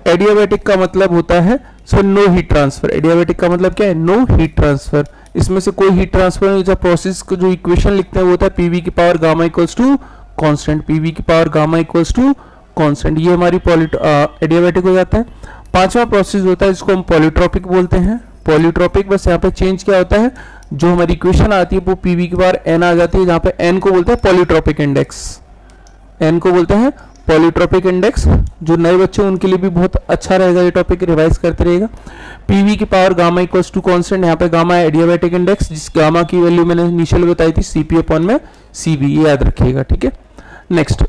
Adiabatic का मतलब होता है so no heat transfer. Adiabatic का मतलब क्या है, नो हीट ट्रांसफर। इसमें से कोई हीट ट्रांसफर नहीं। जब प्रोसेस को जो इक्वेशन लिखते हैं वो होता है पीवी की power gamma equals to constant, PV की power gamma equals to constant. ये हमारी एडियाबैटिक हो जाता है। पांचवा प्रोसेस होता है जिसको हम पॉलीट्रोपिक बोलते हैं। पॉलीट्रोपिक, बस यहाँ पे चेंज क्या होता है, जो हमारी इक्वेशन आती है वो पीवी की पावर एन आ जाती है, जहाँ पे एन को बोलते हैं पॉलीट्रोपिक इंडेक्स। एन को बोलते हैं पॉलीट्रोपिक इंडेक्स, जो नए बच्चे उनके लिए भी बहुत अच्छा रहेगा, ये टॉपिक रिवाइज करते रहेगा। पीवी की power gamma equals to constant, यहाँ पे गामा है एडियाबैटिक इंडेक्स, जिस गामा की वैल्यू मैंने इनिशियल बताई थी सीपी अपॉन में सीबी, ये याद रखिएगा, ठीक है। नेक्स्ट,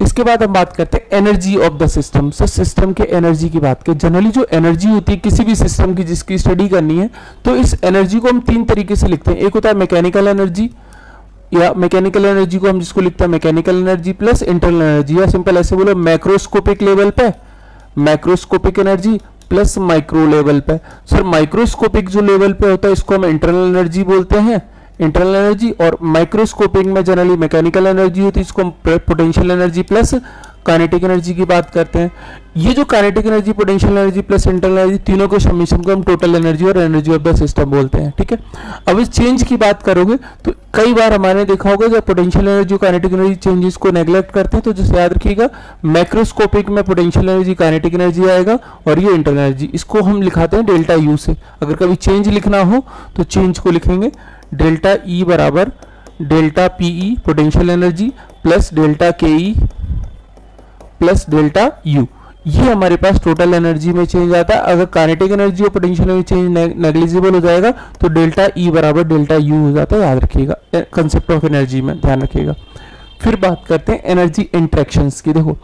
इसके बाद हम बात करते हैं energy of the system. Sir system के एनर्जी की बात करें, जनरली जो एनर्जी होती है किसी भी सिस्टम की जिसकी स्टडी करनी है, तो इस एनर्जी को हम तीन तरीके से लिखते हैं। एक होता है मैकेनिकल एनर्जी, या मैकेनिकल एनर्जी को हम जिसको लिखते हैं mechanical energy plus internal energy, या सिंपल ऐसे बोलो मैक्रोस्कोपिक लेवल पे macroscopic energy plus micro level पे। सर माइक्रोस्कोपिक जो लेवल पे होता है इसको हम इंटरनल एनर्जी बोलते हैं, इंटरनल एनर्जी, और माइक्रोस्कोपिक में जनरली मैकेनिकल एनर्जी होती है, इसको हम potential energy plus kinetic energy की बात करते हैं। ये जो kinetic energy, potential energy plus internal energy, तीनों के समेशन को हम टोटल एनर्जी और एनर्जी ऑफ द सिस्टम बोलते हैं, ठीक है। अब इस चेंज की बात करोगे तो कई बार हमारे देखा होगा जब potential energy kinetic energy changes को नेग्लेक्ट करते हैं, तो जैसे याद रखिएगा मैक्रोस्कोपिक में पोटेंशियल एनर्जी काइनेटिक एनर्जी आएगा और ये इंटरनल एनर्जी, इसको हम लिखाते हैं डेल्टा यू से। अगर कभी चेंज लिखना हो तो चेंज को लिखेंगे डेल्टा ई बराबर delta PE potential energy plus delta K E plus delta U, ये हमारे पास टोटल एनर्जी में चेंज आता है। अगर काइनेटिक एनर्जी और पोटेंशियल एनर्जी चेंज नेग्लिजिबल हो जाएगा तो डेल्टा ई बराबर डेल्टा यू हो जाता है, याद रखिएगा, कंसेप्ट ऑफ एनर्जी में ध्यान रखिएगा। फिर बात करते हैं एनर्जी इंटरेक्शंस की। देखो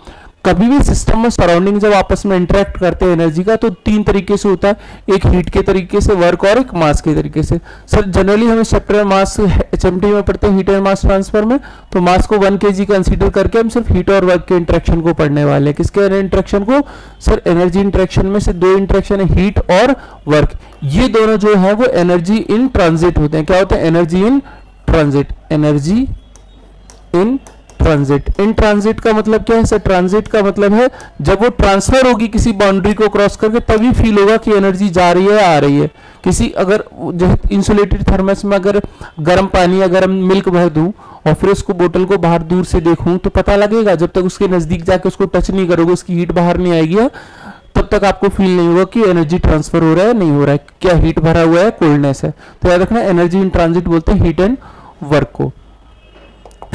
कभी भी सिस्टम में सराउंडिंग जब आपस में इंटरेक्ट करते हैं एनर्जी का, तो तीन तरीके से होता है, एक हीट के तरीके से, वर्क और एक मास के तरीके से। सर जनरली हमें चैप्टर मास एचएमटी में पढ़ते हैं हीट एंड मास ट्रांसफर में, तो मास को 1 kg कंसीडर करके हम सिर्फ हीट और वर्क के इंटरेक्शन को पढ़ने वाले हैं। किसके इंटरेक्शन को? सर एनर्जी इंटरेक्शन में से दो इंटरेक्शन है, हीट और वर्क, ये दोनों जो है वो एनर्जी इन ट्रांजिट होते हैं। क्या होता है? Energy in transit, energy in transit. In transit का मतलब क्या है सर? ट्रांजिट का मतलब है जब वो ट्रांसफर होगी किसी बाउंड्री को क्रॉस करके तभी फील होगा कि एनर्जी जा रही है आ रही है। किसी अगर इंसुलेटेड थर्मस में अगर गर्म पानी या गर्म मिल्क भर दूं और फिर उसको बोतल को बाहर दूर से देखूं तो पता लगेगा, जब तक उसके नजदीक जाके उसको टच नहीं करोगे उसकी हीट बाहर नहीं आएगी, तब तक आपको फील नहीं होगा कि एनर्जी ट्रांसफर हो रहा है नहीं हो रहा है, क्या हीट भरा हुआ है कोल्डनेस है। तो याद रखना एनर्जी इन ट्रांजिट बोलते हैं हीट एंड वर्क को।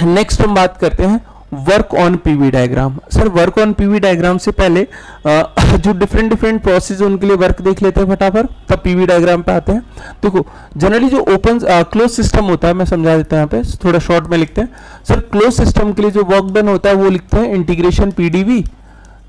नेक्स्ट हम बात करते हैं work on PV diagram. Sir work on PV diagram से पहले जो डिफरेंट प्रोसेस उनके लिए वर्क देख लेते हैं फटाफट, तब पीवी डायग्राम पे आते हैं। देखो जनरली जो ओपन क्लोज सिस्टम होता है, मैं समझा देता हूं यहाँ पे, थोड़ा शॉर्ट में लिखते हैं। सर क्लोज सिस्टम के लिए जो वर्क डन होता है वो लिखते हैं इंटीग्रेशन पीडीवी।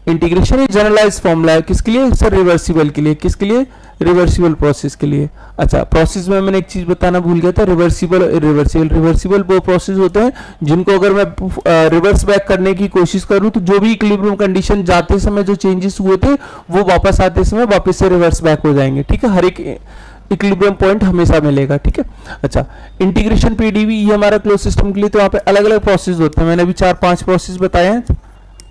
इंटीग्रेशन एक जनरलाइज फॉर्मूला है, किसके लिए सर? रिवर्सिबल के लिए। किसके लिए? रिवर्सिबल प्रोसेस के लिए। अच्छा प्रोसेस में मैंने एक चीज बताना भूल गया था, रिवर्सिबल इरिवर्सिबल। रिवर्सिबल वो प्रोसेस होते हैं जिनको अगर मैं रिवर्स बैक करने की कोशिश करूं तो जो भी इक्विलिब्रियम कंडीशन जाते समय जो चेंजेस हुए थे वो वापस आते समय वापस से रिवर्स बैक हो जाएंगे, ठीक है। हर एक इक्विलिब्रियम पॉइंट हमेशा मिलेगा, ठीक है। अच्छा इंटीग्रेशन पीडीवी ये हमारा क्लोज सिस्टम के लिए, तो यहाँ पे अलग अलग प्रोसेस होते हैं, मैंने अभी 4-5 प्रोसेस बताए हैं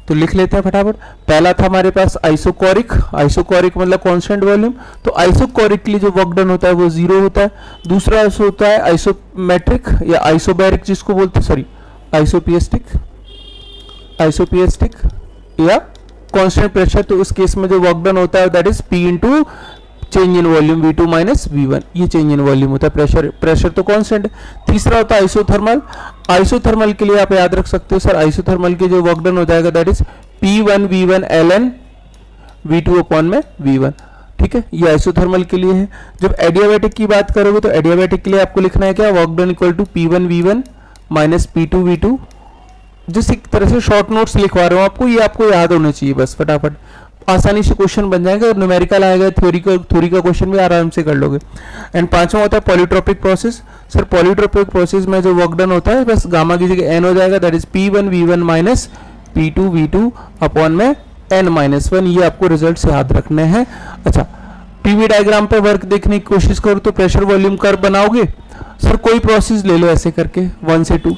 तो लिख लेते हैं फटाफट। पहला था हमारे पास आइसोकोरिक, आइसोकोरिक मतलब कांस्टेंट वॉल्यूम, तो आइसोकोरिक के लिए जो वर्क डन होता है वो 0 होता है। दूसरा होता है आइसोमेट्रिक या आइसोबैरिक जिसको बोलते हैं, सॉरी आइसोपिएस्टिक, आइसोपिएस्टिक या कांस्टेंट प्रेशर, तो उस केस में जो वर्क डन होता है that is P into change in volume V2 minus V1, ये चेंज इन वॉल्यूम होता है, प्रेशर तो कांस्टेंट है। तीसरा होता है आइसोथर्मल, आइसोथर्मल के लिए आप याद रख सकते हो सर, आइसोथर्मल के जो वर्क डन हो जाएगा that is P1 V1 ln V2 upon में V1, ठीक है, ये आइसोथर्मल के लिए है। जब एडियाबैटिक की बात करोगे तो एडियाबैटिक के लिए आपको लिखना है क्या? Work done equal to P1 V1 minus P2 V2। जिस एक तरह से शॉर्ट नोट्स लिखवा रहा हूं आपको, ये आपको याद होना चाहिए बस, फटाफट आसानी से क्वेश्चन बन जाएगा। और न्यूमेरिकल आएगा, थ्योरी का क्वेश्चन भी आराम से कर लोगे। एंड पांचवा होता है polytropic process. Sir polytropic process में जो वर्क डन होता है बस गामा की जगह n हो जाएगा, that is P1 V1 minus P2 V2 upon में n-1, ये आपको रिजल्ट याद रखने हैं। अच्छा पीवी डायग्राम पे वर्क देखने की कोशिश करो तो प्रेशर वॉल्यूम कर्व बनाओगे। सर कोई प्रोसेस ले लो ऐसे करके 1 से 2,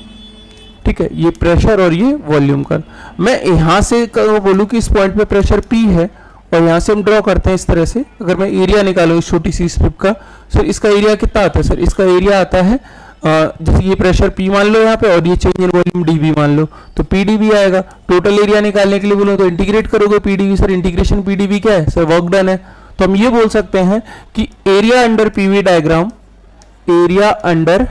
ठीक है, ये प्रेशर और ये वॉल्यूम कर्व। मैं यहां से बोलूं कि इस पॉइंट पे प्रेशर P है और यहां से हम ड्रॉ करते हैं इस तरह से, अगर मैं एरिया निकालूं इस छोटी सी स्ट्रिप का, सर इसका एरिया कितना आता है? सर इसका एरिया आता है जैसे ये प्रेशर P मान लो यहाँ पे और ये चेंज इन वॉल्यूम dV मान लो, तो PdV आएगा। टोटल एरिया निकालने के लिए बोलो तो इंटीग्रेट करोगे PdV। सर इंटीग्रेशन PdV क्या है? सर वर्क डन है। तो हम ये बोल सकते हैं कि area under PV diagram, area under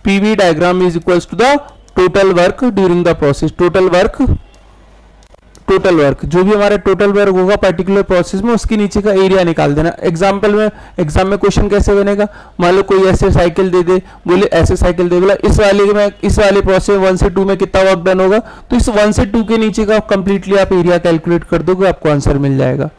PV diagram is equals to the total work during the process. Total work total work, जो भी हमारा टोटल वर्क होगा पर्टिकुलर प्रोसेस में उसके नीचे का एरिया निकाल देना। एग्जाम्पल में एग्जाम में क्वेश्चन कैसे बनेगा, मान लो कोई ऐसे साइकिल दे दे, बोले ऐसे साइकिल दे, बोला इस वाले प्रोसेस 1 से 2 में कितना वर्क डन होगा, तो इस 1 से 2 के नीचे का कंप्लीटली आप एरिया कैलकुलेट कर दोगे, आपको आंसर मिल जाएगा।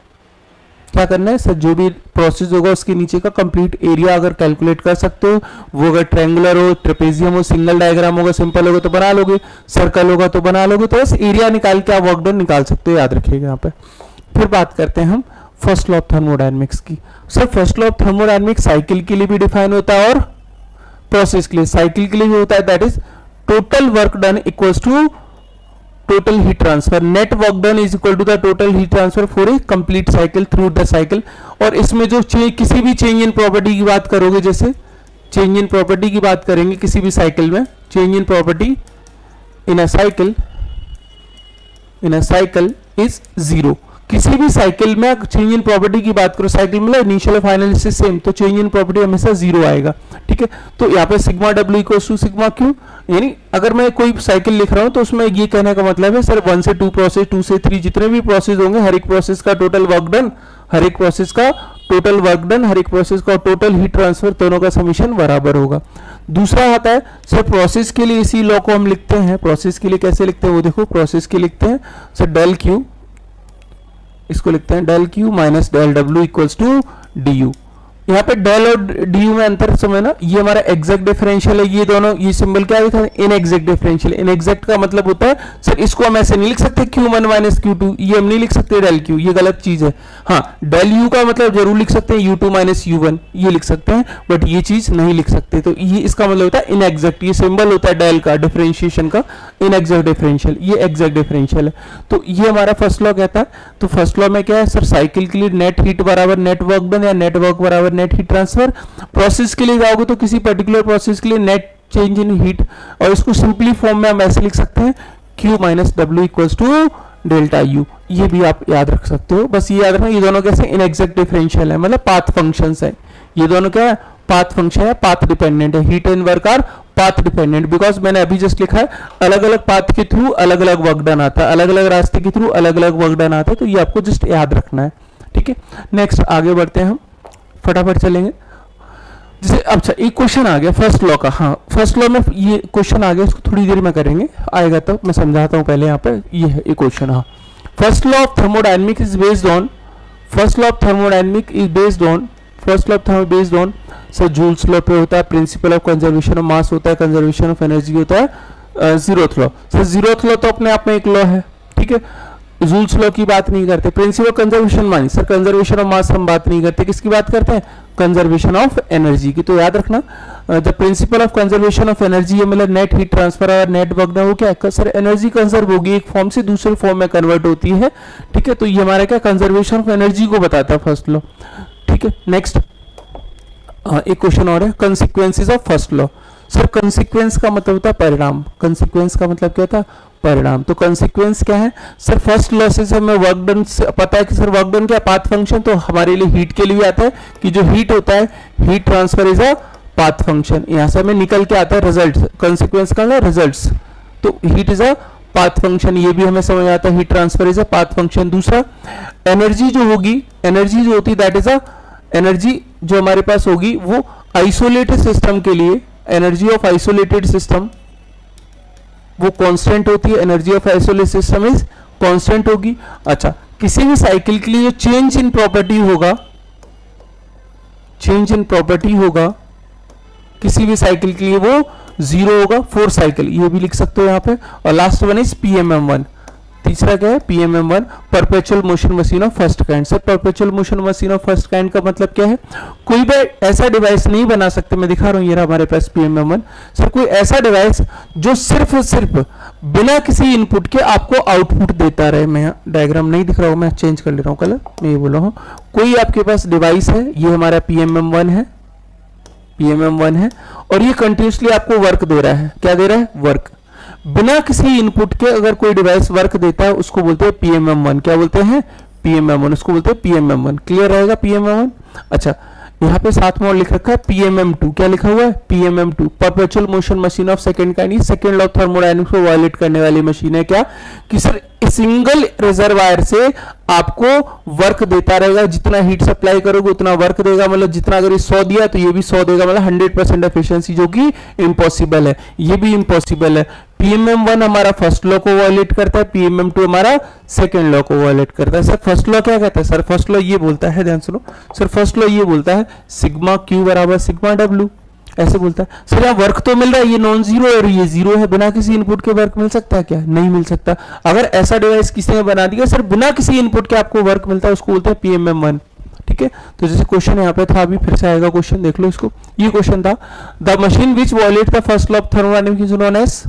क्या करना है सर, जो भी प्रोसेस होगा उसके नीचे का कंप्लीट एरिया अगर कैलकुलेट कर सकते हो, वो अगर ट्रायंगुलर हो, ट्रेपेजियम हो, सिंगल डायग्राम होगा, सिंपल होगा तो बना लोगे, सर्कल होगा तो बना लोगे, तो बस एरिया निकाल के आप वर्क डन निकाल सकते हो, याद रखिएगा यहाँ पे। फिर बात करते हैं हम फर्स्ट लॉ ऑफ थर्मोडायनेमिक्स की। Sir first law of thermodynamics cycle के लिए भी डिफाइन होता है और प्रोसेस के लिए। साइकिल के लिए भी होता है, that is total work done equals to total heat transfer, net work done is equal to the total heat transfer for a complete cycle through the cycle। और इसमें जो किसी भी चेंज इन प्रॉपर्टी की बात करोगे, जैसे चेंज इन प्रॉपर्टी की बात करेंगे किसी भी साइकिल में, change in property in a cycle is 0। किसी भी साइकिल में चेंज इन प्रॉपर्टी की बात करो, साइकिल में इनिशियल और फाइनल से सेम, तो चेंज इन प्रॉपर्टी हमेशा 0 आएगा, ठीक है। तो यहाँ पे sigma W equals to sigma Q, यानी अगर मैं कोई साइकिल लिख रहा हूं तो उसमें ये कहने का मतलब है सर 1 से 2 प्रोसेस, 2 से 3 जितने भी प्रोसेस होंगे, हर एक प्रोसेस का टोटल वर्क डन, हर एक प्रोसेस का टोटल वर्क डन, हर एक प्रोसेस का टोटल हीट ट्रांसफर, दोनों का समीशन बराबर होगा। दूसरा आता है सर प्रोसेस के लिए इसी लॉ को हम लिखते हैं, प्रोसेस के लिए कैसे लिखते हैं वो देखो, प्रोसेस के लिखते हैं सर डेल क्यू, इसको लिखते हैं del Q minus del W equals to D U. यहाँ पे डेल और डी यू में अंतर समझना, ये हमारा एग्जैक्ट डिफरेंशियल है, ये दोनों, ये सिंबल क्या लिखा है, इनएग्जैक्ट डिफरेंशियल। इनएग्जैक्ट का मतलब होता है सर इसको हम ऐसे नहीं लिख सकते Q1 माइनस Q2, ये हम नहीं लिख सकते डेल Q, ये गलत चीज है। हाँ डेल U का मतलब जरूर लिख सकते हैं U2 माइनस U1, ये लिख सकते हैं, बट ये चीज नहीं लिख सकते, तो ये इसका मतलब होता है इनएग्जैक्ट। ये सिंबल होता है डेल का, डिफरेंशिएशन का, इनएग्जैक्ट डिफरेंशियल, ये एग्जैक्ट डिफरेंशियल है। तो ये हमारा फर्स्ट लॉ कहता है। तो फर्स्ट लॉ में क्या है सर, साइकिल के लिए नेट हीट बराबर नेट वर्क डन या नेट वर्क बराबर नेट हीट ट्रांसफर। प्रोसेस के लिए जाओगे तो किसी पर्टिकुलर प्रोसेस के लिए नेट चेंज इन हीट, और इसको सिंपली फॉर्म में हम ऐसे लिख सकते हैं Q minus W equals to delta U, ये भी आप याद रख सकते हो। बस ये याद रखना, ये दोनों कैसे इनएग्जैक्ट डिफरेंशियल है, मतलब पाथ फंक्शंस है, ये दोनों क्या है, पाथ फंक्शन है, पाथ डिपेंडेंट है। Heat and work our path dependent, because मैंने अभी जस्ट लिखा है अलग अलग पाथ के थ्रू अलग अलग वर्क डन आता है, अलग अलग रास्ते के थ्रू अलग अलग वर्क डन आता है, तो ये आपको जस्ट याद रखना है, ठीक है। नेक्स्ट आगे बढ़ते हैं हम, फटाफट चलेंगे। जैसे अच्छा एक क्वेश्चन आ गया फर्स्ट लॉ का, हाँ फर्स्ट लॉ में ये क्वेश्चन आ गया, इसको थोड़ी देर में करेंगे, आएगा तो मैं समझाता हूँ, पहले यहाँ पे ये है एक क्वेश्चन। हाँ first law of thermodynamics is based on, first law of thermodynamic is based on, first law of thermo based on sir joules law पे होता है, principle of conservation of mass होता है, कंजर्वेशन ऑफ एनर्जी होता है, zeroth law. Sir zeroth law तो अपने आप में एक लॉ है, ठीक है, जूल्स लॉ की बात नहीं करते। प्रिंसिपल कंजर्वेशन मानी सर, कंजर्वेशन ऑफ मास हम बात नहीं करते, किसकी बात करते हैं, कंजर्वेशन ऑफ एनर्जी की। तो याद रखना the principle of conservation of energy, मतलब नेट हीट ट्रांसफर और नेट वर्क डन, वो क्या है सर, एनर्जी कंजर्व होगी, एक फॉर्म से दूसरे फॉर्म में कन्वर्ट होती है, ठीक है। तो ये हमारा क्या कंजर्वेशन ऑफ एनर्जी को बताता है फर्स्ट लॉ, ठीक है। नेक्स्ट एक क्वेश्चन और है, consequences of first law. Sir consequence का मतलब होता है परिणाम, कंसिक्वेंस का मतलब क्या होता है, परिणाम। तो कंसिक्वेंस क्या है सर, फर्स्ट लॉ से हमें वर्क डन पता है कि सर वर्क डन क्या पाथ फंक्शन, तो हमारे लिए हीट के लिए आता है कि जो हीट होता है heat transfer is a path function, यहाँ से हमें निकल के आता है रिजल्ट, कंसिक्वेंस का रिजल्ट्स, तो heat is a path function, ये भी हमें समझ आता है, heat transfer is a path function. दूसरा एनर्जी जो होगी, एनर्जी जो होती है दैट इज अ, एनर्जी जो हमारे पास होगी वो आइसोलेटेड सिस्टम के लिए, एनर्जी ऑफ आइसोलेटेड सिस्टम वो कांस्टेंट होती है, energy of isolated system is constant होगी। अच्छा किसी भी साइकिल के लिए जो चेंज इन प्रॉपर्टी होगा, चेंज इन प्रॉपर्टी होगा किसी भी साइकिल के लिए वो 0 होगा फॉर साइकिल, ये भी लिख सकते हो यहाँ पे। और लास्ट वन इज PMM1, तीसरा क्या है PMM1, perpetual motion machine of first kind. Sir perpetual motion machine of first kind का मतलब क्या है, कोई भी ऐसा डिवाइस नहीं बना सकते, मैं दिखा रहा हूँ ये रहा हमारे पास PMM1। सर कोई ऐसा डिवाइस जो सिर्फ बिना किसी इनपुट के आपको आउटपुट देता रहे, मैं डायग्राम नहीं दिख रहा हूँ, मैं चेंज कर ले रहा हूँ कलर, मैं ये बोल रहा हूँ कोई आपके पास डिवाइस है, ये हमारा PMM1 है, PMM1 है, और ये कंटिन्यूसली आपको वर्क दे रहा है, क्या दे रहा है, वर्क, बिना किसी इनपुट के अगर कोई डिवाइस वर्क देता है उसको बोलते हैं PMM1, क्या बोलते हैं PMM1, उसको बोलते हैं PMM1। क्लियर रहेगा PMM1। अच्छा यहाँ पे साथ में और लिख रखा है PMM2, क्या लिखा हुआ है PMM2, perpetual motion machine of second kind, second law of thermodynamics को वायलेट करने वाली मशीन है। क्या कि सर सिंगल रिजर्वायर से आपको वर्क देता रहेगा, जितना हीट सप्लाई करोगे उतना वर्क देगा, मतलब जितना अगर ये 100 दिया तो ये भी 100 देगा, मतलब 100% एफिशिएंसी, जो कि इम्पॉसिबल है, ये भी इम्पॉसिबल है। PMM1 हमारा फर्स्ट लॉ को वायलेट करता है, PMM2 हमारा सेकंड लॉ को वायलेट करता है। सर फर्स्ट लॉ क्या कहता है? सर फर्स्ट लॉ ये बोलता है, ध्यान सुनो सर, फर्स्ट लॉ ये बोलता है सिग्मा Q बराबर सिग्मा W, ऐसे बोलता है। सर यहाँ वर्क तो मिल रहा है, ये नॉन जीरो और ये जीरो है, बिना किसी इनपुट के वर्क मिल सकता है क्या? नहीं मिल सकता। अगर ऐसा डिवाइस किसी ने बना दिया सर बिना किसी इनपुट के आपको वर्क मिलता है, उसको बोलते हैं PMM1, ठीक है। तो जैसे क्वेश्चन यहाँ पे था, अभी फिर से आएगा क्वेश्चन, देख लो इसको। ये क्वेश्चन था, the machine which violate the first law of thermodynamics is known as,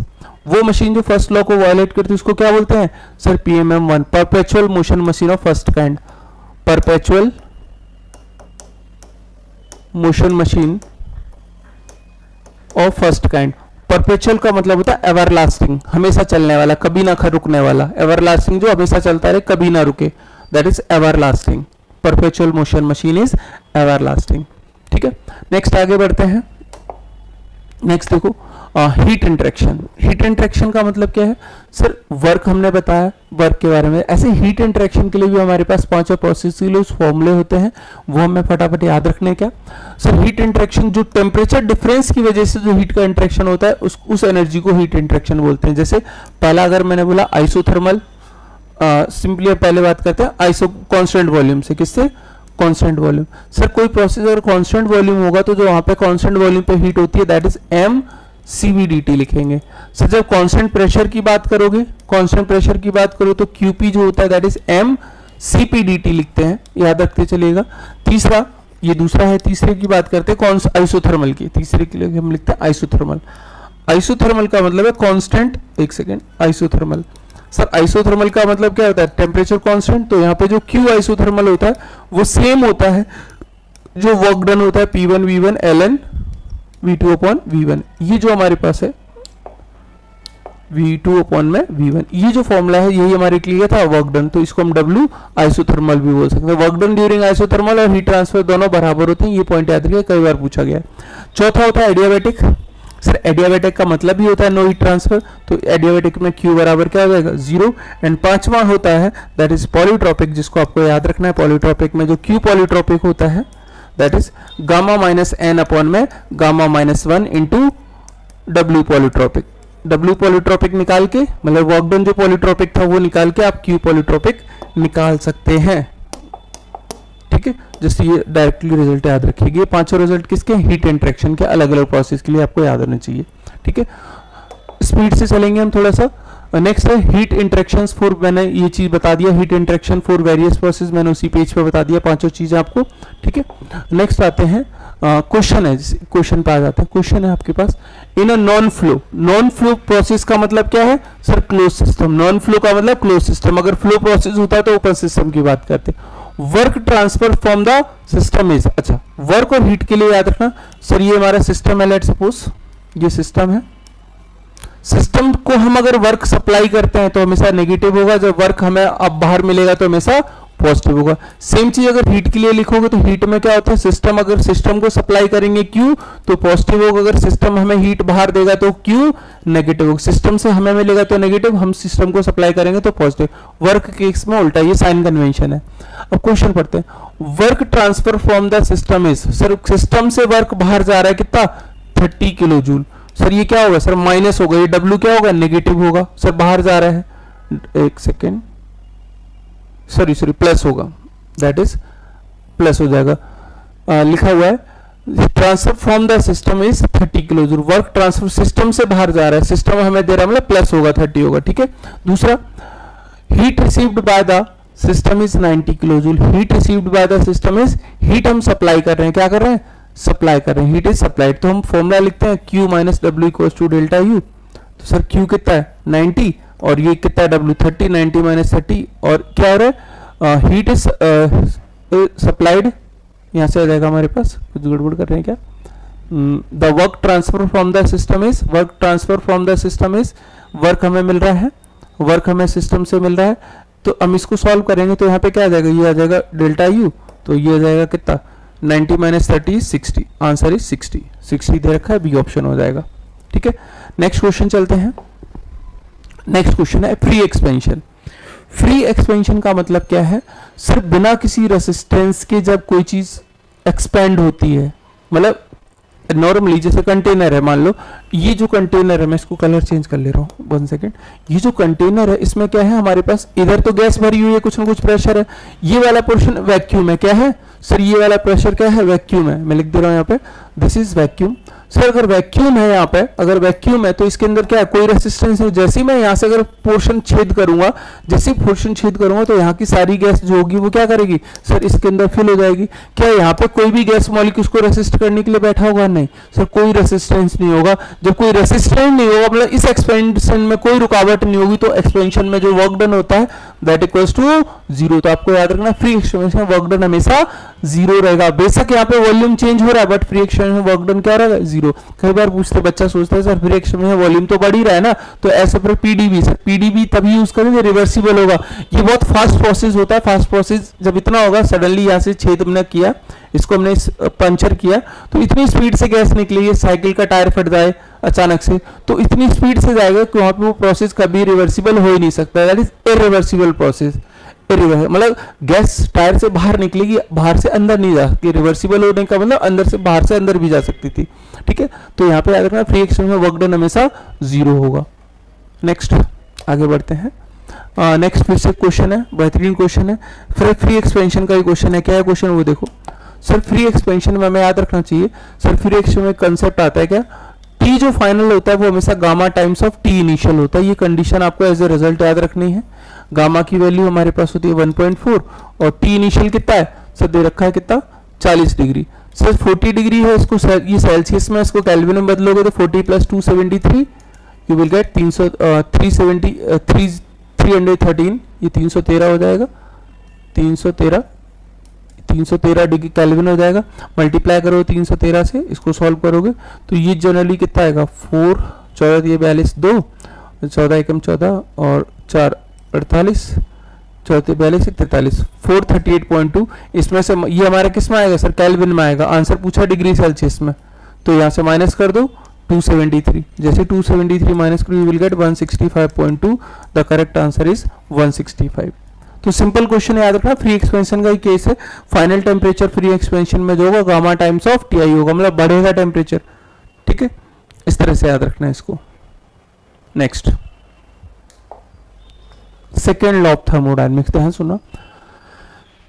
वो मशीन जो फर्स्ट लॉ को वायलेट करती है उसको क्या बोलते हैं? Sir PMM1, perpetual motion machine of first kind, perpetual motion machine of first kind. Perpetual का मतलब होता है एवरलास्टिंग, हमेशा चलने वाला, कभी ना रुकने वाला, एवरलास्टिंग जो हमेशा चलता रहे, कभी ना रुके, that is everlasting, perpetual motion machine is everlasting, ठीक है। नेक्स्ट आगे बढ़ते हैं। नेक्स्ट देखो हीट इंटरेक्शन। हीट इंटरेक्शन का मतलब क्या है? सर वर्क हमने बताया, वर्क के बारे में। ऐसे हीट इंटरेक्शन के लिए भी हमारे पास पांचों प्रोसेस के लिए फॉर्मूले होते हैं, वो हमें फटाफट याद रखने। क्या सर? हीट इंटरेक्शन जो टेम्परेचर डिफरेंस की वजह से जो हीट का इंटरेक्शन होता है उस एनर्जी को हीट इंटरेक्शन बोलते हैं। जैसे पहला अगर मैंने बोला आइसोथर्मल, सिंपली पहले बात करते हैं आइसो कांस्टेंट वॉल्यूम से, किससे? Constant volume. सर कोई प्रोसेस अगर कांस्टेंट वॉल्यूम होगा तो जो वहां पे कांस्टेंट वॉल्यूम पे हीट होती है दैट इज mCVdT लिखेंगे। सर जब कांस्टेंट प्रेशर की बात करोगे, कांस्टेंट प्रेशर की बात करो तो QP जो होता है दैट इज mCPdT लिखते हैं, याद रखते चलिएगा। तीसरा, ये दूसरा है, तीसरे की बात करते हैं कौन सा? आइसोथर्मल की। तीसरे के लिए हम लिखते हैं आइसोथर्मल। आइसोथर्मल का मतलब है कांस्टेंट, एक सेकेंड, आइसोथर्मल। सर आइसोथर्मल का मतलब क्या होता है? Temperature constant. तो यहाँ पे जो Q आइसोथर्मल होता है वो सेम होता है जो वर्क डन होता है P1 V1 ln V2 upon V1। ये जो हमारे पास है V2 अपॉन में V1, ये जो फॉर्मूला है यही हमारे के लिए था वर्क डन, तो इसको हम W आइसोथर्मल भी बोल सकते हैं। वर्क डन ड्यूरिंग आइसोथर्मल और हीट ट्रांसफर दोनों बराबर होते हैं, ये पॉइंट याद रखिए, कई बार पूछा गया है। चौथा होता है एडियाबैटिक। सर एडियाबैटिक का मतलब भी होता है नो हीट ट्रांसफर, तो एडियाबैटिक में Q बराबर क्या हो जाएगा? 0। एंड पांचवा होता है दैट इज पॉलीट्रोपिक, जिसको आपको याद रखना है। पॉलीट्रोपिक में जो Q पॉलीट्रोपिक होता है that is gamma minus n upon में gamma minus 1 into W polytropic. W polytropic निकाल के, मतलब वर्क डन जो पॉलीट्रोपिक था वो निकाल के आप Q पॉलीट्रोपिक निकाल सकते हैं, ठीक है। जैसे ये डायरेक्टली रिजल्ट याद रखिएगा। ये पांचों रिजल्ट किसके? हीट इंटरेक्शन के, अलग अलग प्रोसेस के लिए आपको याद होने चाहिए, ठीक है। स्पीड से चलेंगे हम थोड़ा सा। नेक्स्ट है हीट इंटरेक्शंस फॉर, मैंने ये चीज बता दिया, heat interaction for various process मैंने उसी पेज पे बता दिया, पांचों चीजें आपको, ठीक है। नेक्स्ट आते हैं क्वेश्चन है, क्वेश्चन पे आ जाता है। क्वेश्चन है आपके पास, in a non flow, non flow process का मतलब क्या है? Sir close system. Non flow का मतलब क्लोज सिस्टम, अगर फ्लो प्रोसेस होता है तो ओपन सिस्टम की बात करते हैं। Work transfer from the system is, अच्छा वर्क और हीट के लिए याद रखना। सर ये हमारा सिस्टम है, लेट सपोज ये सिस्टम है। सिस्टम को हम अगर वर्क सप्लाई करते हैं तो हमेशा नेगेटिव होगा, जब वर्क हमें अब बाहर मिलेगा तो हमेशा पॉजिटिव होगा। सेम चीज अगर हीट के लिए लिखोगे तो हीट में क्या होता है? सिस्टम, अगर सिस्टम को सप्लाई करेंगे Q तो पॉजिटिव होगा, अगर सिस्टम हमें हीट बाहर देगा तो Q नेगेटिव होगा। सिस्टम से हमें मिलेगा तो नेगेटिव, हम सिस्टम को सप्लाई करेंगे तो पॉजिटिव। वर्क केस में उल्टा, ये साइन कन्वेंशन है। अब क्वेश्चन पढ़ते हैं, work transfer from the system is, sir system से वर्क बाहर जा रहा है कितना? 30 किलो जूल। सर ये क्या होगा? सर माइनस होगा, ये W क्या होगा? नेगेटिव होगा। सर बाहर जा रहा है, एक सेकेंड, सॉरी प्लस होगा, दैट इज प्लस हो जाएगा। लिखा हुआ है transfer from the system is 30 kilo joule. Work transfer system से बाहर जा रहा है, सिस्टम हमें दे रहा है, मतलब प्लस होगा, 30 होगा, ठीक है। दूसरा, heat received by the system is 90 kilo joule. Heat received by the system is, heat हम सप्लाई कर रहे हैं, क्या कर रहे हैं? सप्लाई कर रहे हैं, हीट इज सप्लाइड। तो हम फॉर्मूला लिखते हैं Q minus W equals to delta U। तो सर Q कितना है? 90, और ये कितना है? W 30, 90 माइनस 30, और क्या हो रहा है? हीट इज सप्लाइड, यहाँ से आ जाएगा हमारे पास, कुछ गड़बड़ कर रहे हैं क्या? The work transfer from the system is, work transfer from the system is, work हमें मिल रहा है, वर्क हमें सिस्टम से मिल रहा है, तो हम इसको सॉल्व करेंगे तो यहाँ पे क्या आ जाएगा? ये आ जाएगा डेल्टा U, तो ये आ जाएगा कितना? 90 माइनस 30 60, आंसर इज 60, 60 दे रखा है, बी ऑप्शन हो जाएगा। ठीक है, नेक्स्ट क्वेश्चन चलते हैं। नेक्स्ट क्वेश्चन है फ्री एक्सपेंशन। फ्री एक्सपेंशन का मतलब क्या है? सिर्फ बिना किसी रेसिस्टेंस के जब कोई चीज एक्सपेंड होती है, मतलब नॉर्मली जैसे कंटेनर है, मान लो ये जो कंटेनर है, मैं इसको कलर चेंज कर ले रहा हूँ 1 सेकेंड। ये जो कंटेनर है इसमें क्या है, हमारे पास इधर तो गैस भरी हुई है, कुछ ना कुछ प्रेशर है, ये वाला पोर्शन वैक्यूम है। क्या है सर? ये वाला प्रेशर क्या है? वैक्यूम है। मैं लिख दे रहा हूँ यहाँ पे, दिस इज वैक्यूम। सर अगर वैक्यूम है यहाँ पे, अगर वैक्यूम है तो इसके अंदर क्या है, कोई रेसिस्टेंस है। जैसे ही मैं यहाँ से अगर पोर्शन छेद करूंगा, जैसे पोर्शन छेद करूंगा तो यहाँ की सारी गैस जो होगी वो क्या करेगी सर, इसके अंदर फिल हो जाएगी। क्या यहाँ पे कोई भी गैस मॉलिक्यूल्स को रेसिस्ट करने के लिए बैठा होगा? नहीं सर, कोई रेसिस्टेंस नहीं होगा। जब कोई रेसिस्टेंस नहीं होगा, मतलब इस एक्सपेंशन में कोई रुकावट नहीं होगी, तो एक्सपेंशन में जो वर्क डन होता है दैट इक्वल्स टू 0। तो आपको याद रखना, फ्री एक्सपेंशन में वर्क डन हमेशा 0 रहेगा। बेशक यहाँ पे वॉल्यूम चेंज हो रहा है, बट फ्री एक्सपेंशन में वर्क डन क्या रहेगा? 0। कई बार पूछते, बच्चा सोचता है सर फ्री एक्सपेंशन में वॉल्यूम तो बढ़ ही रहा है ना, तो ऐसे पर पीडीबी, सर पीडीबी तभी यूज करेंगे रिवर्सिबल होगा। ये बहुत फास्ट प्रोसेस होता है। फास्ट प्रोसेस जब इतना होगा, सडनली यहाँ से छेद हमने किया, इसको हमने पंचर किया, तो इतनी स्पीड से गैस निकली, साइकिल का टायर फट जाए अचानक से, तो इतनी स्पीड से जाएगा कि वहां पे वो प्रोसेस कभी रिवर्सिबल हो ही नहीं सकता। That is irreversible process. मतलब गैस टायर से बाहर निकलेगी, बाहर से अंदर नहीं जा सकती। रिवर्सिबल होने का मतलब अंदर से बाहर से अंदर भी जा सकती थी। ठीक है, तो यहाँ पे याद रखना, फ्री एक्सपेंशन में वर्क डन हमेशा 0 होगा। नेक्स्ट आगे बढ़ते हैं। नेक्स्ट फिर से क्वेश्चन है, बेहतरीन क्वेश्चन है, फिर फ्री एक्सपेंशन का ही क्वेश्चन है। क्या है क्वेश्चन वो देखो सर। फ्री एक्सपेंशन में हमें याद रखना चाहिए सर, फ्री एक्सपेंशन में कंसेप्ट आता है क्या, टी जो फाइनल होता है वो हमेशा gamma times of T initial होता है। ये कंडीशन आपको एज ए रिजल्ट याद रखनी है। गामा की वैल्यू हमारे पास होती है 1.4 और टी इनिशियल कितना है सर, दे रखा है कितना, 40 डिग्री। सर 40 डिग्री है, इसको ये सेल्सियस में, इसको केल्विन में बदलोगे तो 40 + 273 यू विल गेट 313, ये 313 हो जाएगा, 313 डिग्री केल्विन हो जाएगा। मल्टीप्लाई करो 313 से, इसको सॉल्व करोगे तो ये जनरली कितना आएगा, 4 14 ये 42 2 14 एकम 14 और 4 48 14 42 43 438.2। इसमें से ये हमारा किस में आएगा सर, केल्विन में आएगा। आंसर पूछा डिग्री सेल्सियस में, तो यहाँ से माइनस कर दो 273। जैसे 273 माइनस करो you will gate 165.2। The correct answer is 165। तो सिंपल क्वेश्चन याद रखना, फ्री एक्सपेंशन का ही केस है। फाइनल टेम्परेचर फ्री एक्सपेंशन में जो होगा gamma times of T I होगा, मतलब बढ़ेगा टेम्परेचर। ठीक है, इस तरह से याद रखना है इसको। Next second law of thermodynamics, ध्यान सुना।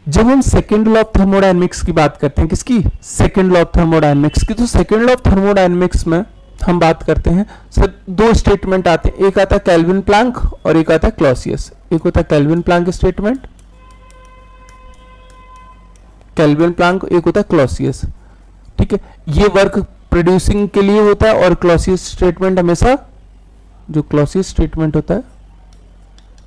जब हम सेकेंड लॉ ऑफ थर्मोडायनेमिक्स की बात करते हैं, किसकी, सेकेंड लॉ ऑफ थर्मोडायनेमिक्स की, तो सेकेंड लॉ ऑफ थर्मोडायनेमिक्स में हम बात करते हैं सर, दो स्टेटमेंट आते हैं। एक आता है केल्विन प्लैंक और एक आता है क्लॉसियस। एक होता है Kelvin Planck statement, Kelvin Planck, एक होता है क्लॉसियस। ठीक है, ये वर्क प्रोड्यूसिंग के लिए होता है और क्लॉसियस स्टेटमेंट हमेशा, जो क्लॉसियस स्टेटमेंट होता है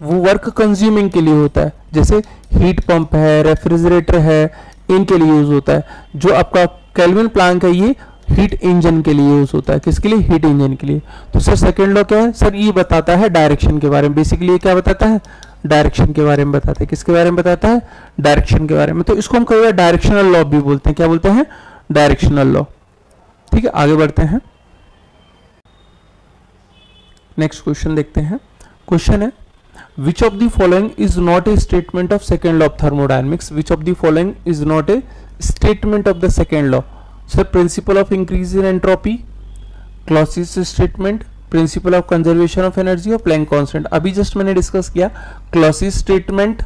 वो वर्क कंज्यूमिंग के लिए होता है। जैसे हीट पंप है, रेफ्रिजरेटर है, इनके लिए यूज होता है। जो आपका केल्विन प्लैंक है ये हीट इंजन के लिए यूज होता है। किसके लिए, हीट इंजन के लिए। तो सर सेकेंड लॉ क्या है सर, ये बताता है डायरेक्शन के बारे में। बेसिकली ये क्या बताता है, डायरेक्शन के बारे में बताता है। किसके बारे में बताता है, डायरेक्शन के बारे में। तो इसको हम कई बार डायरेक्शनल लॉ भी बोलते हैं। क्या बोलते हैं, डायरेक्शनल लॉ। ठीक है, आगे बढ़ते हैं, नेक्स्ट क्वेश्चन देखते हैं। क्वेश्चन है, which of the following is not a statement of second law of thermodynamics? Which of the following is not a statement of the second law? Sir, principle of increase in entropy, Clausius statement, principle of conservation of energy और Planck constant. अभी just मैंने discuss किया Clausius statement,